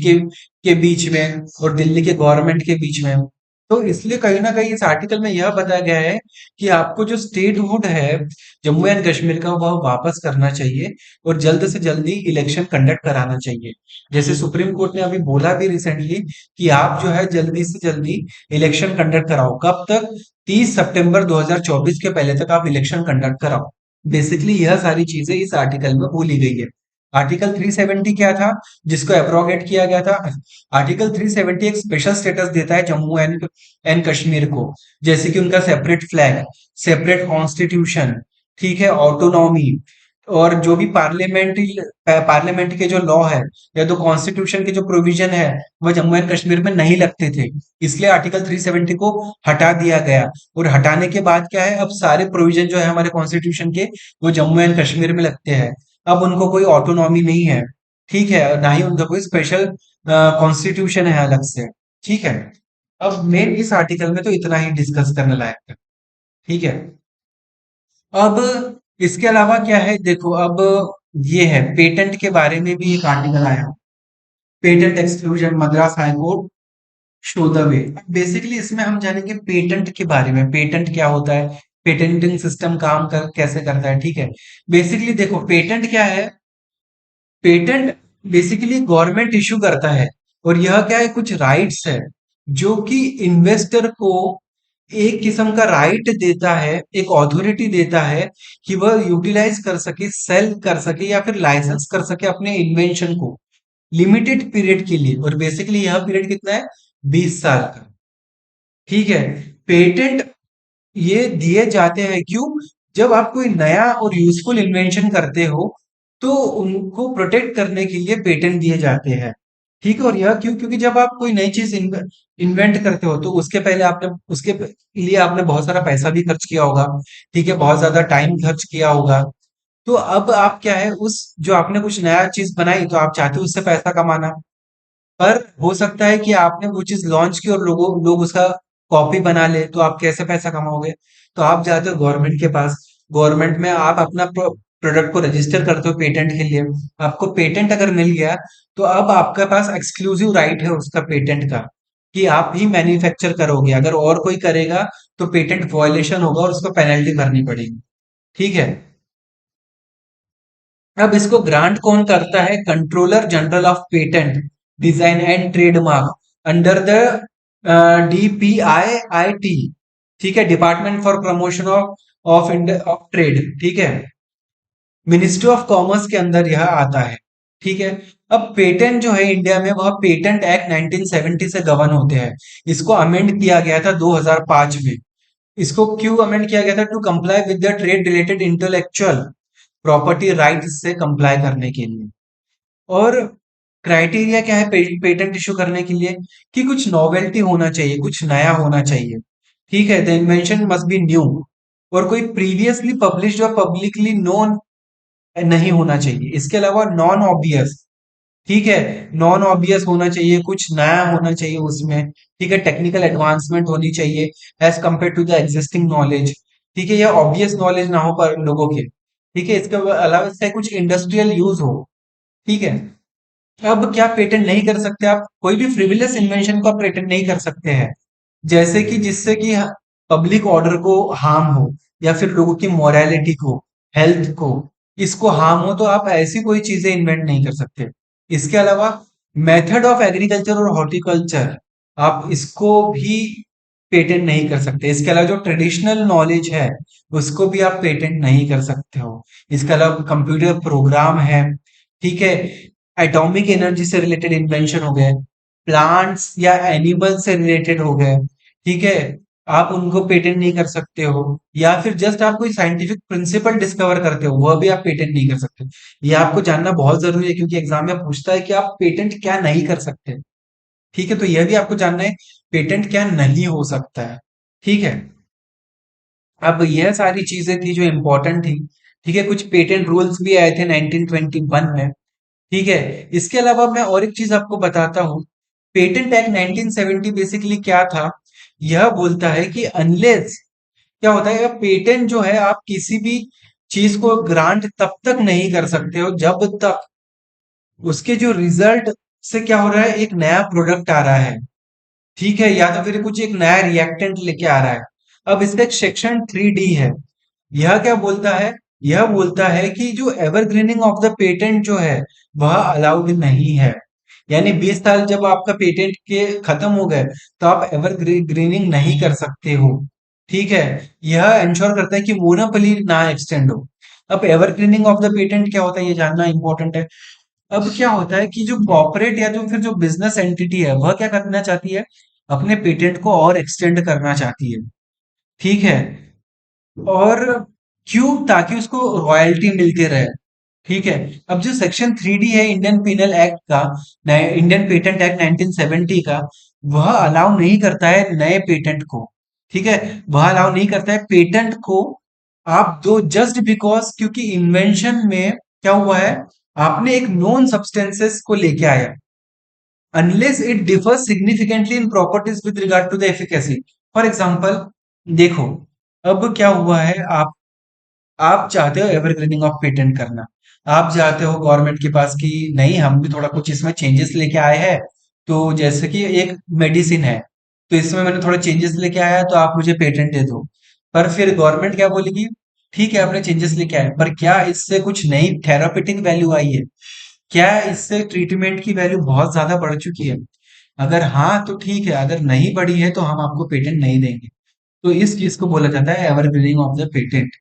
S1: के बीच में और दिल्ली के गवर्नमेंट के बीच में। तो इसलिए कहीं ना कहीं इस आर्टिकल में यह बताया गया है कि आपको जो स्टेटहुड है जम्मू एंड कश्मीर का, वह वापस करना चाहिए और जल्द से जल्दी इलेक्शन कंडक्ट कराना चाहिए। जैसे सुप्रीम कोर्ट ने अभी बोला भी रिसेंटली कि आप जो है जल्दी से जल्दी इलेक्शन कंडक्ट कराओ। कब तक? 30 सितंबर 2024 के पहले तक आप इलेक्शन कंडक्ट कराओ। बेसिकली यह सारी चीजें इस आर्टिकल में बोली गई है। आर्टिकल 370 क्या था जिसको एब्रोगेट किया गया था? आर्टिकल 370 एक स्पेशल स्टेटस देता है जम्मू एंड कश्मीर को, जैसे कि उनका सेपरेट फ्लैग, सेपरेट कॉन्स्टिट्यूशन, ठीक है, ऑटोनॉमी, और जो भी पार्लियामेंट के जो लॉ है या तो कॉन्स्टिट्यूशन के जो प्रोविजन है वो जम्मू एंड कश्मीर में नहीं लगते थे। इसलिए आर्टिकल 370 को हटा दिया गया। और हटाने के बाद क्या है, अब सारे प्रोविजन जो है हमारे कॉन्स्टिट्यूशन के वो जम्मू एंड कश्मीर में लगते हैं। अब उनको कोई ऑटोनॉमी नहीं है, ठीक है, ना ही उनका कोई स्पेशल कॉन्स्टिट्यूशन है अलग से, ठीक है। अब मेन इस आर्टिकल में तो इतना ही डिस्कस करने लायक है, ठीक है। अब इसके अलावा क्या है, देखो अब ये है पेटेंट के बारे में भी एक आर्टिकल आया, patent exclusion Madras high court show the way. Basically इसमें हम जानेंगे पेटेंट के बारे में, पेटेंट क्या होता है, पेटेंटिंग सिस्टम कैसे करता है, ठीक है। बेसिकली देखो पेटेंट क्या है, पेटेंट बेसिकली गवर्नमेंट इशू करता है, और यह क्या है, कुछ राइट्स है जो कि इन्वेस्टर को एक किस्म का राइट देता है, एक ऑथोरिटी देता है कि वह यूटिलाइज कर सके, सेल कर सके या फिर लाइसेंस कर सके अपने इन्वेंशन को लिमिटेड पीरियड के लिए। और बेसिकली यह पीरियड कितना है, 20 साल का, ठीक है। पेटेंट ये दिए जाते हैं क्यों, जब आप कोई नया और यूजफुल इन्वेंशन करते हो तो उनको प्रोटेक्ट करने के लिए पेटेंट दिए जाते हैं, ठीक है। और यह क्यों, क्योंकि जब आप कोई नई चीज इन्वेंट करते हो तो उसके पहले आपने लिए आपने बहुत सारा पैसा भी खर्च किया होगा, ठीक है, बहुत ज्यादा टाइम खर्च किया होगा। तो अब आप क्या है, उस जो आपने कुछ नया चीज बनाई तो आप चाहते हो उससे पैसा कमाना, पर हो सकता है कि आपने वो चीज लॉन्च की और लोग उसका कॉपी बना ले, तो आप कैसे पैसा कमाओगे? तो आप जाते हो गवर्नमेंट के पास, गवर्नमेंट में आप अपना प्रोडक्ट को रजिस्टर करते हो पेटेंट के लिए। आपको पेटेंट अगर मिल गया तो अब आपके पास एक्सक्लूसिव राइट है उसका पेटेंट का, कि आप ही मैन्युफैक्चर करोगे, अगर और कोई करेगा तो पेटेंट वायलेशन होगा और उसको पेनल्टी भरनी पड़ेगी, ठीक है। अब इसको ग्रांट कौन करता है, controller general of patent design and trademark under the DPIIT, ठीक है, department for promotion of trade, ठीक है, मिनिस्ट्री ऑफ कॉमर्स के अंदर यह आता है, ठीक है। अब पेटेंट जो है इंडिया में वह पेटेंट एक्ट 1970 से गवर्न होते हैं। इसको अमेंड किया गया था 2005 में। इसको क्यों अमेंड किया गया था, to comply with the trade related intellectual property rights से कंप्लाई करने के लिए। और क्राइटेरिया क्या है पेटेंट इशू करने के लिए, कि कुछ नॉवेल्टी होना चाहिए, कुछ नया होना चाहिए, ठीक है, the invention must be new, और कोई प्रीवियसली पब्लिश्ड और पब्लिकली नोन नहीं होना चाहिए। इसके अलावा नॉन ऑब्वियस, ठीक है, नॉन ऑब्वियस होना चाहिए, कुछ नया होना चाहिए उसमें, ठीक है, टेक्निकल एडवांसमेंट होनी चाहिए as compare to the existing knowledge, ठीक है, या ऑब्वियस नॉलेज ना हो पर लोगों के, ठीक है। इसके अलावा इसका कुछ इंडस्ट्रियल यूज हो, ठीक है। अब क्या पेटेंट नहीं कर सकते आप, कोई भी फ्रिवलेस इन्वेंशन को आप पेटेंट नहीं कर सकते हैं, जैसे कि जिससे कि पब्लिक ऑर्डर को हार्म हो या फिर लोगों की मोरालिटी को, हेल्थ को, इसको हार्म हो, तो आप ऐसी कोई चीजें इन्वेंट नहीं कर सकते। इसके अलावा मेथड ऑफ एग्रीकल्चर और हॉर्टिकल्चर, आप इसको भी पेटेंट नहीं कर सकते। इसके अलावा जो ट्रेडिशनल नॉलेज है उसको भी आप पेटेंट नहीं कर सकते हो। इसके अलावा कंप्यूटर प्रोग्राम है, ठीक है, एटॉमिक एनर्जी से रिलेटेड इन्वेंशन हो गए, प्लांट्स या एनिमल से रिलेटेड हो गए, ठीक है, आप उनको पेटेंट नहीं कर सकते हो। या फिर जस्ट आप कोई साइंटिफिक प्रिंसिपल डिस्कवर करते हो, वह भी आप पेटेंट नहीं कर सकते। ये आपको जानना बहुत जरूरी है क्योंकि एग्जाम में पूछता है कि आप पेटेंट क्या नहीं कर सकते, ठीक है, तो यह भी आपको जानना है पेटेंट क्या नहीं हो सकता है, ठीक है। अब यह सारी चीजें थी जो इंपॉर्टेंट थी, ठीक है। कुछ पेटेंट रूल्स भी आए थे 1921 में, ठीक है। इसके अलावा मैं और एक चीज आपको बताता हूँ, पेटेंट एक्ट 1970 बेसिकली क्या था, यह बोलता है कि अनलेस, क्या होता है, पेटेंट जो है आप किसी भी चीज को ग्रांट तब तक नहीं कर सकते हो जब तक उसके जो रिजल्ट से क्या हो रहा है, एक नया प्रोडक्ट आ रहा है, ठीक है, या तो फिर कुछ एक नया रिएक्टेंट लेके आ रहा है। अब इसका एक सेक्शन 3D है, यह क्या बोलता है, यह बोलता है कि जो एवरग्रीनिंग ऑफ द पेटेंट जो है वह अलाउड नहीं है। यानी 20 साल जब आपका पेटेंट के खत्म हो गए तो आप एवरग्रीनिंग नहीं कर सकते हो, ठीक है। यह इंश्योर करता है कि मोनोपोली ना एक्सटेंड हो। अब एवरग्रीनिंग ऑफ द पेटेंट क्या होता है, ये जानना इंपॉर्टेंट है। अब क्या होता है कि जो कॉर्पोरेट या जो फिर जो बिजनेस एंटिटी है वह क्या करना चाहती है, अपने पेटेंट को और एक्सटेंड करना चाहती है। ठीक है। और क्यों, ताकि उसको रॉयल्टी मिलती रहे। ठीक है। अब जो सेक्शन 3D है इंडियन पिनल एक्ट का, इंडियन पेटेंट एक्ट 1970 का, वह अलाउ नहीं करता है नए पेटेंट को। ठीक है। वह अलाउ नहीं करता है पेटेंट को आप दो जस्ट बिकॉज, क्योंकि इन्वेंशन में क्या हुआ है, आपने एक नोन सब्सटेंसेस को लेके आया, unless it differs significantly in properties with regard to the efficacy. For example, देखो, अब क्या हुआ है, आप चाहते हो एवरग्रीनिंग ऑफ पेटेंट करना, आप चाहते हो गवर्नमेंट के पास कि नहीं, हम भी थोड़ा कुछ इसमें चेंजेस लेके आए हैं। तो जैसे कि एक मेडिसिन है, तो इसमें मैंने थोड़ा चेंजेस लेके आया, तो आप मुझे पेटेंट दे दो। पर फिर गवर्नमेंट क्या बोलेगी, ठीक है आपने चेंजेस लेके आए, पर क्या इससे कुछ नई थेरापेटिक वैल्यू आई है, क्या इससे ट्रीटमेंट की वैल्यू बहुत ज्यादा बढ़ चुकी है? अगर हाँ तो ठीक है, अगर नहीं बढ़ी है तो हम आपको पेटेंट नहीं देंगे। तो इस चीज को बोला जाता है एवरग्रीनिंग ऑफ द पेटेंट।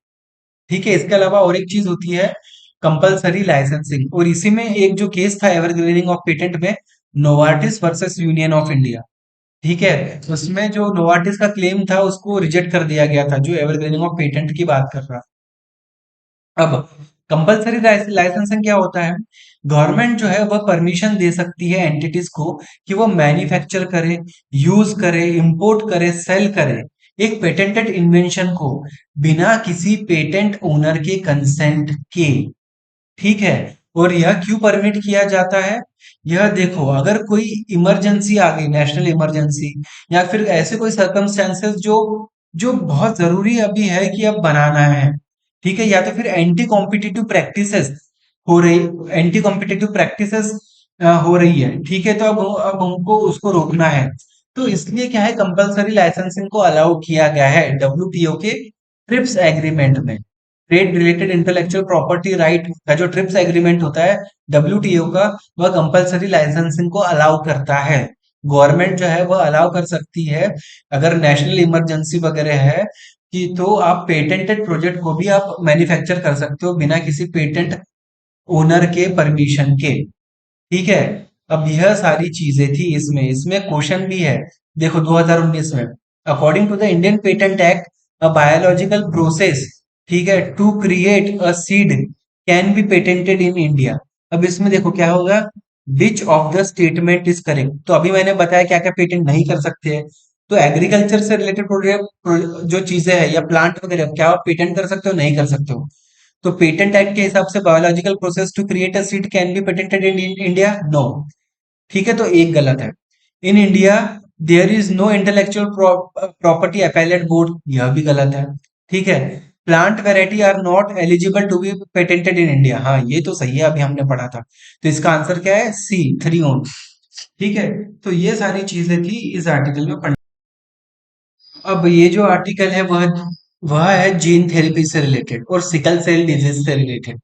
S1: ठीक है। इसके अलावा और एक चीज होती है कंपलसरी लाइसेंसिंग, और इसी में एक जो केस था एवरग्रीनिंग ऑफ पेटेंट में, Novartis versus union of India. ठीक है। उसमें जो नोवार्टिस का क्लेम था उसको रिजेक्ट कर दिया गया था, जो एवरग्रीनिंग ऑफ पेटेंट की बात कर रहा। अब कंपलसरी लाइसेंसिंग क्या होता है, गवर्नमेंट जो है वह परमिशन दे सकती है एंटिटीज को कि वो मैन्युफैक्चर करे, यूज करे, इंपोर्ट करे, सेल करे एक पेटेंटेड इन्वेंशन को, बिना किसी पेटेंट ओनर के कंसेंट के। ठीक है। और यह क्यों परमिट किया जाता है, यह देखो, अगर कोई इमरजेंसी आ गई, नेशनल इमरजेंसी, या फिर ऐसे कोई सर्कमस्टेंसेस जो जो बहुत जरूरी अभी है कि अब बनाना है। ठीक है। या तो फिर एंटी कॉम्पिटिटिव प्रैक्टिसेस हो रही, एंटी कॉम्पिटिटिव प्रैक्टिसेस हो रही है। ठीक है। तो अब हमको उसको रोकना है। तो इसलिए क्या है, कंपलसरी लाइसेंसिंग को अलाउ किया गया है डब्ल्यूटीओ के ट्रिप्स एग्रीमेंट में। Trade related intellectual property right का जो ट्रिप्स एग्रीमेंट होता है डब्ल्यूटीओ का, वह कंपलसरी लाइसेंसिंग को अलाउ करता है। गवर्नमेंट जो है वह अलाउ कर सकती है, अगर नेशनल इमरजेंसी वगैरह है, कि तो आप पेटेंटेड प्रोजेक्ट को भी आप मैन्युफैक्चर कर सकते हो बिना किसी पेटेंट ओनर के परमिशन के। ठीक है। अब यह सारी चीजें थी इसमें, इसमें क्वेश्चन भी है। देखो 2019 में, according to the Indian patent act, a biological process, ठीक है, to create a seed can be patented in India. अब इसमें देखो क्या होगा, which of the statement is correct. तो अभी मैंने बताया क्या क्या पेटेंट नहीं कर सकते हैं। तो एग्रीकल्चर से रिलेटेड प्रोडक्ट जो चीजें है या प्लांट वगैरह, क्या आप पेटेंट कर सकते हो, नहीं कर सकते हो। तो पेटेंट एक्ट के हिसाब से biological process to create a seed can be patented in India, no. ठीक है। तो एक गलत है। In India there is no intellectual property appellate board, यह भी गलत है। ठीक है। Plant variety are not eligible to be patented in India, हाँ ये तो सही है, अभी हमने पढ़ा था। तो इसका आंसर क्या है, सी, 3 ऑन। ठीक है। तो ये सारी चीजें थी इस आर्टिकल में पढ़। अब ये जो आर्टिकल है वह है जीन थेरेपी से रिलेटेड और सिकल सेल डिजीज से रिलेटेड।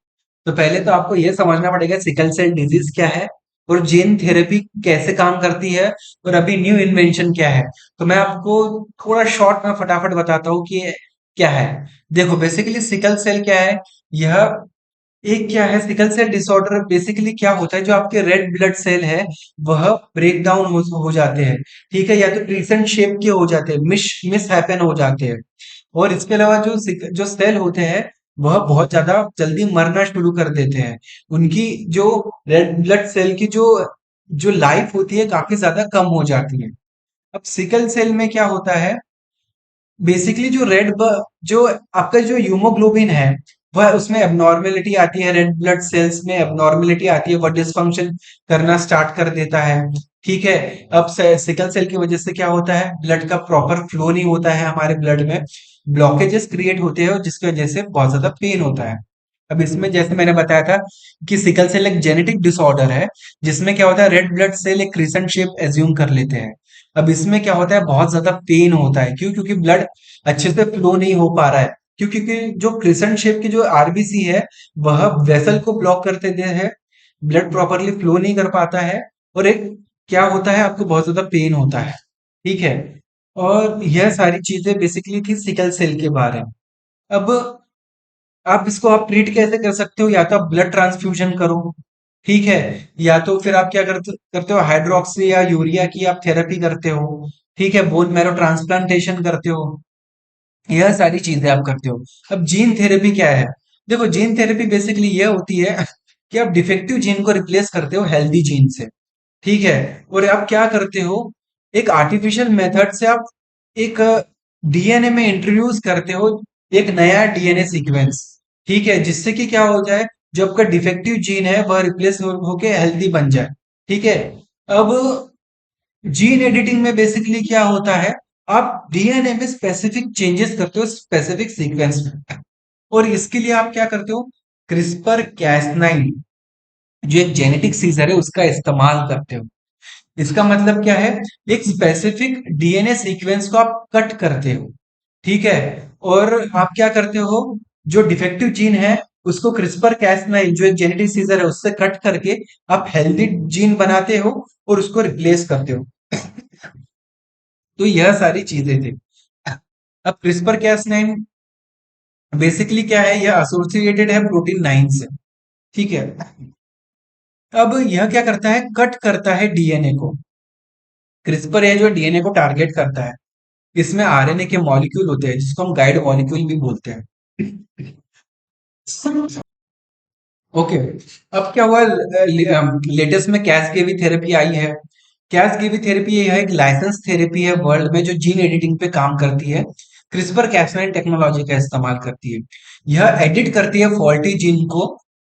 S1: तो पहले तो आपको यह समझना पड़ेगा सिकल सेल डिजीज क्या है, और जीन थेरेपी कैसे काम करती है, और अभी न्यू इन्वेंशन क्या है। तो मैं आपको थोड़ा शॉर्ट में फटाफट बताता हूँ कि ये क्या है। देखो, बेसिकली सिकल सेल क्या है, यह एक क्या है, सिकल सेल डिसऑर्डर बेसिकली क्या होता है, जो आपके रेड ब्लड सेल है वह ब्रेक डाउन हो जाते हैं। ठीक है। या तो क्रिसेंट शेप के हो जाते हैं, मिस हैपन हो जाते हैं। और इसके अलावा जो सेल होते हैं वह बहुत ज्यादा जल्दी मरना शुरू कर देते हैं। उनकी जो रेड ब्लड सेल की जो जो लाइफ होती है काफी ज्यादा कम हो जाती है। अब सिकल सेल में क्या होता है, बेसिकली जो आपका जो ह्यूमोग्लोबिन है वह उसमें एबनॉर्मेलिटी आती है, रेड ब्लड सेल्स में एबनॉर्मेलिटी आती है, वह डिसफंक्शन करना स्टार्ट कर देता है। ठीक है। अब सिकल सेल की वजह से क्या होता है, ब्लड का प्रॉपर फ्लो नहीं होता है, हमारे ब्लड में ब्लॉकेजेस क्रिएट होते हैं जिसकी वजह से बहुत ज्यादा पेन होता है। अब इसमें जैसे मैंने बताया था कि सिकल सेल एक जेनेटिक डिसऑर्डर है, जिसमें क्या होता है, रेड ब्लड सेल एक क्रिसेंट शेप एज्यूम कर लेते हैं। अब इसमें क्या होता है, बहुत ज्यादा पेन होता है, क्यों, क्योंकि ब्लड अच्छे से फ्लो नहीं हो पा रहा है। क्यों, क्योंकि जो क्रिसेंट शेप की जो आरबीसी है वह वेसल को ब्लॉक कर देते हैं, ब्लड प्रॉपरली फ्लो नहीं कर पाता है, और एक क्या होता है, आपको बहुत ज्यादा पेन होता है। ठीक है। और यह सारी चीजें बेसिकली थी सिकल सेल के बारे में। अब आप इसको आप ट्रीट कैसे कर सकते हो, या तो आप ब्लड ट्रांसफ्यूजन करो, ठीक है, या तो फिर आप क्या करते हो, हाइड्रोक्सी या यूरिया की आप थेरेपी करते हो, ठीक है, बोन मैरो ट्रांसप्लांटेशन करते हो, यह सारी चीजें आप करते हो। अब जीन थेरेपी क्या है? देखो, जीन थेरेपी बेसिकली यह होती है कि आप डिफेक्टिव जीन को रिप्लेस करते हो हेल्दी जीन से, ठीक है। और आप क्या करते हो, एक आर्टिफिशियल मेथड से आप एक डीएनए में इंट्रोड्यूस करते हो एक नया डीएनए सीक्वेंस, ठीक है, जिससे कि क्या हो जाए, जो आपका डिफेक्टिव जीन है वह रिप्लेस होके हेल्दी बन जाए, ठीक है। अब जीन एडिटिंग में बेसिकली क्या होता है, आप डीएनए में स्पेसिफिक चेंजेस करते हो स्पेसिफिक सीक्वेंस में, और इसके लिए आप क्या करते हो, क्रिस्पर कैस9 जो एक जेनेटिक सीजर है उसका इस्तेमाल करते हो। इसका मतलब क्या है, एक स्पेसिफिक डीएनए सीक्वेंस को आप कट करते हो, ठीक है, और आप क्या करते हो, जो डिफेक्टिव जीन है उसको क्रिस्पर कैस9 जो एक जेनेटिक सीजर है उससे कट करके आप हेल्दी जीन बनाते हो और उसको रिप्लेस करते हो। तो यह सारी चीजें थी। अब क्रिस्पर कैस9 बेसिकली क्या है, यह एसोसिएटेड है प्रोटीन 9 से, ठीक है। अब यह क्या करता है, कट करता है डीएनए को। क्रिस्पर है जो डीएनए को टारगेट करता है, इसमें आरएनए के मॉलिक्यूल होते हैं जिसको हम गाइड मॉलिक्यूल भी बोलते हैं। ओके। अब क्या हुआ, लेटेस्ट में कैसगेवी थेरेपी आई है। कैसगेवी थेरेपी ये है एक लाइसेंस थेरेपी है वर्ल्ड में जो जीन एडिटिंग पे काम करती है, क्रिस्पर कैस9 टेक्नोलॉजी का इस्तेमाल करती है। यह एडिट करती है फॉल्टी जीन को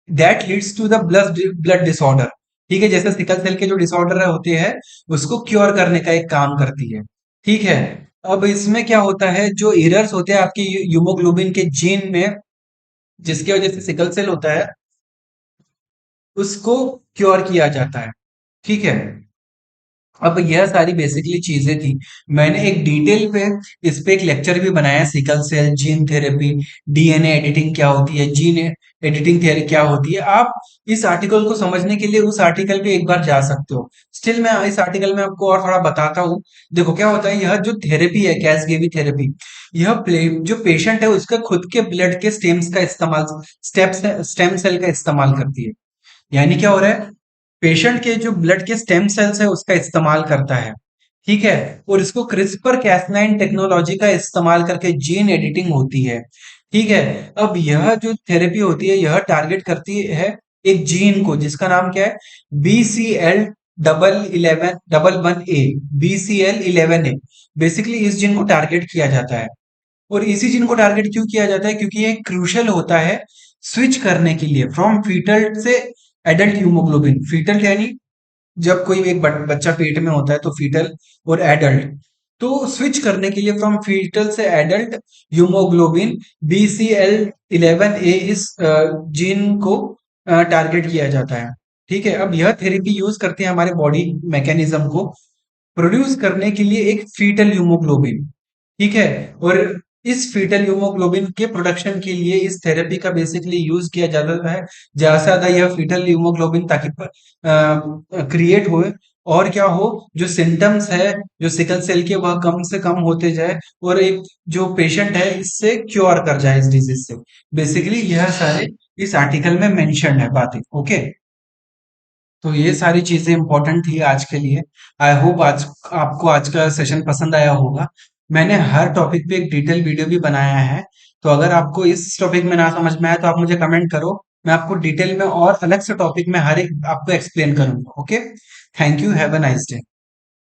S1: that leads to the blood blood disorder, ठीक है, जैसे सिकल सेल के जो डिसऑर्डर होते हैं उसको क्योर करने का एक काम करती है, ठीक है। अब इसमें क्या होता है, जो एरर्स होते हैं आपके यूमोग्लोबिन के जीन में जिसकी वजह से सिकल सेल होता है उसको क्योर किया जाता है, ठीक है। अब यह सारी बेसिकली चीजें थी, मैंने एक डिटेल पे इस पे एक लेक्चर भी बनाया है, sickle cell gene therapy, DNA editing क्या होती है, जीन एडिटिंग थेरेपी क्या होती है। आप इस आर्टिकल को समझने के लिए उस आर्टिकल पे एक बार जा सकते हो। स्टिल मैं इस आर्टिकल में आपको और थोड़ा बताता हूँ। देखो क्या होता है, यह जो थेरेपी है कैसगेवी थेरेपी, यह जो पेशेंट है उसका खुद के ब्लड के स्टेम्स का इस्तेमाल, स्टेम सेल का इस्तेमाल करती है। यानी क्या हो रहा है, पेशेंट के जो ब्लड के स्टेम सेल्स है उसका इस्तेमाल करता है, ठीक है, और इसको क्रिस्पर कैस9 टेक्नोलॉजी का इस्तेमाल करके जीन एडिटिंग होती है, ठीक है। अब यह जो थेरेपी होती है यह टारगेट करती है एक जीन को जिसका नाम क्या है, BCL डबल 11 BCL11A। बेसिकली इस जीन को टारगेट किया जाता है, और इसी जीन को टारगेट क्यों किया जाता है, क्योंकि ये क्रूशल होता है स्विच करने के लिए फ्रॉम फीटल से एडल्ट हीमोग्लोबिन। फीटल यानी जब कोई एक बच्चा पेट में होता है तो फीटल, और एडल्ट, तो स्विच करने के लिए फ्रॉम फीटल से एडल्ट ह्यूमोग्लोबिन BCL11A इस जीन को टारगेट किया जाता है, ठीक है। अब यह थेरेपी यूज करते हैं हमारे बॉडी मैकेनिज्म को प्रोड्यूस करने के लिए एक फीटल ह्यूमोग्लोबिन, ठीक है। और इस फीटल ह्यूमोग्लोबिन के प्रोडक्शन के लिए इस थेरेपी का बेसिकली यूज किया जाता है, ज्यादा से ज्यादा यह फीटल ह्यूमोग्लोबिन ताकि क्रिएट हो, और क्या हो, जो सिम्टम्स है जो सिकल सेल के वह कम से कम होते जाए, और एक जो पेशेंट है इससे क्योर कर जाए इस डिजीज से। बेसिकली यह सारे इस आर्टिकल में मेंशन है बातें, ओके। तो ये सारी चीजें इंपॉर्टेंट थी आज के लिए। आई होप आज आपको आज का सेशन पसंद आया होगा। मैंने हर टॉपिक पे एक डिटेल वीडियो भी बनाया है, तो अगर आपको इस टॉपिक में ना समझ में आया तो आप मुझे कमेंट करो, मैं आपको डिटेल में और अलग से टॉपिक में हर एक आपको एक्सप्लेन करूंगा, okay. Thank you, have a nice day.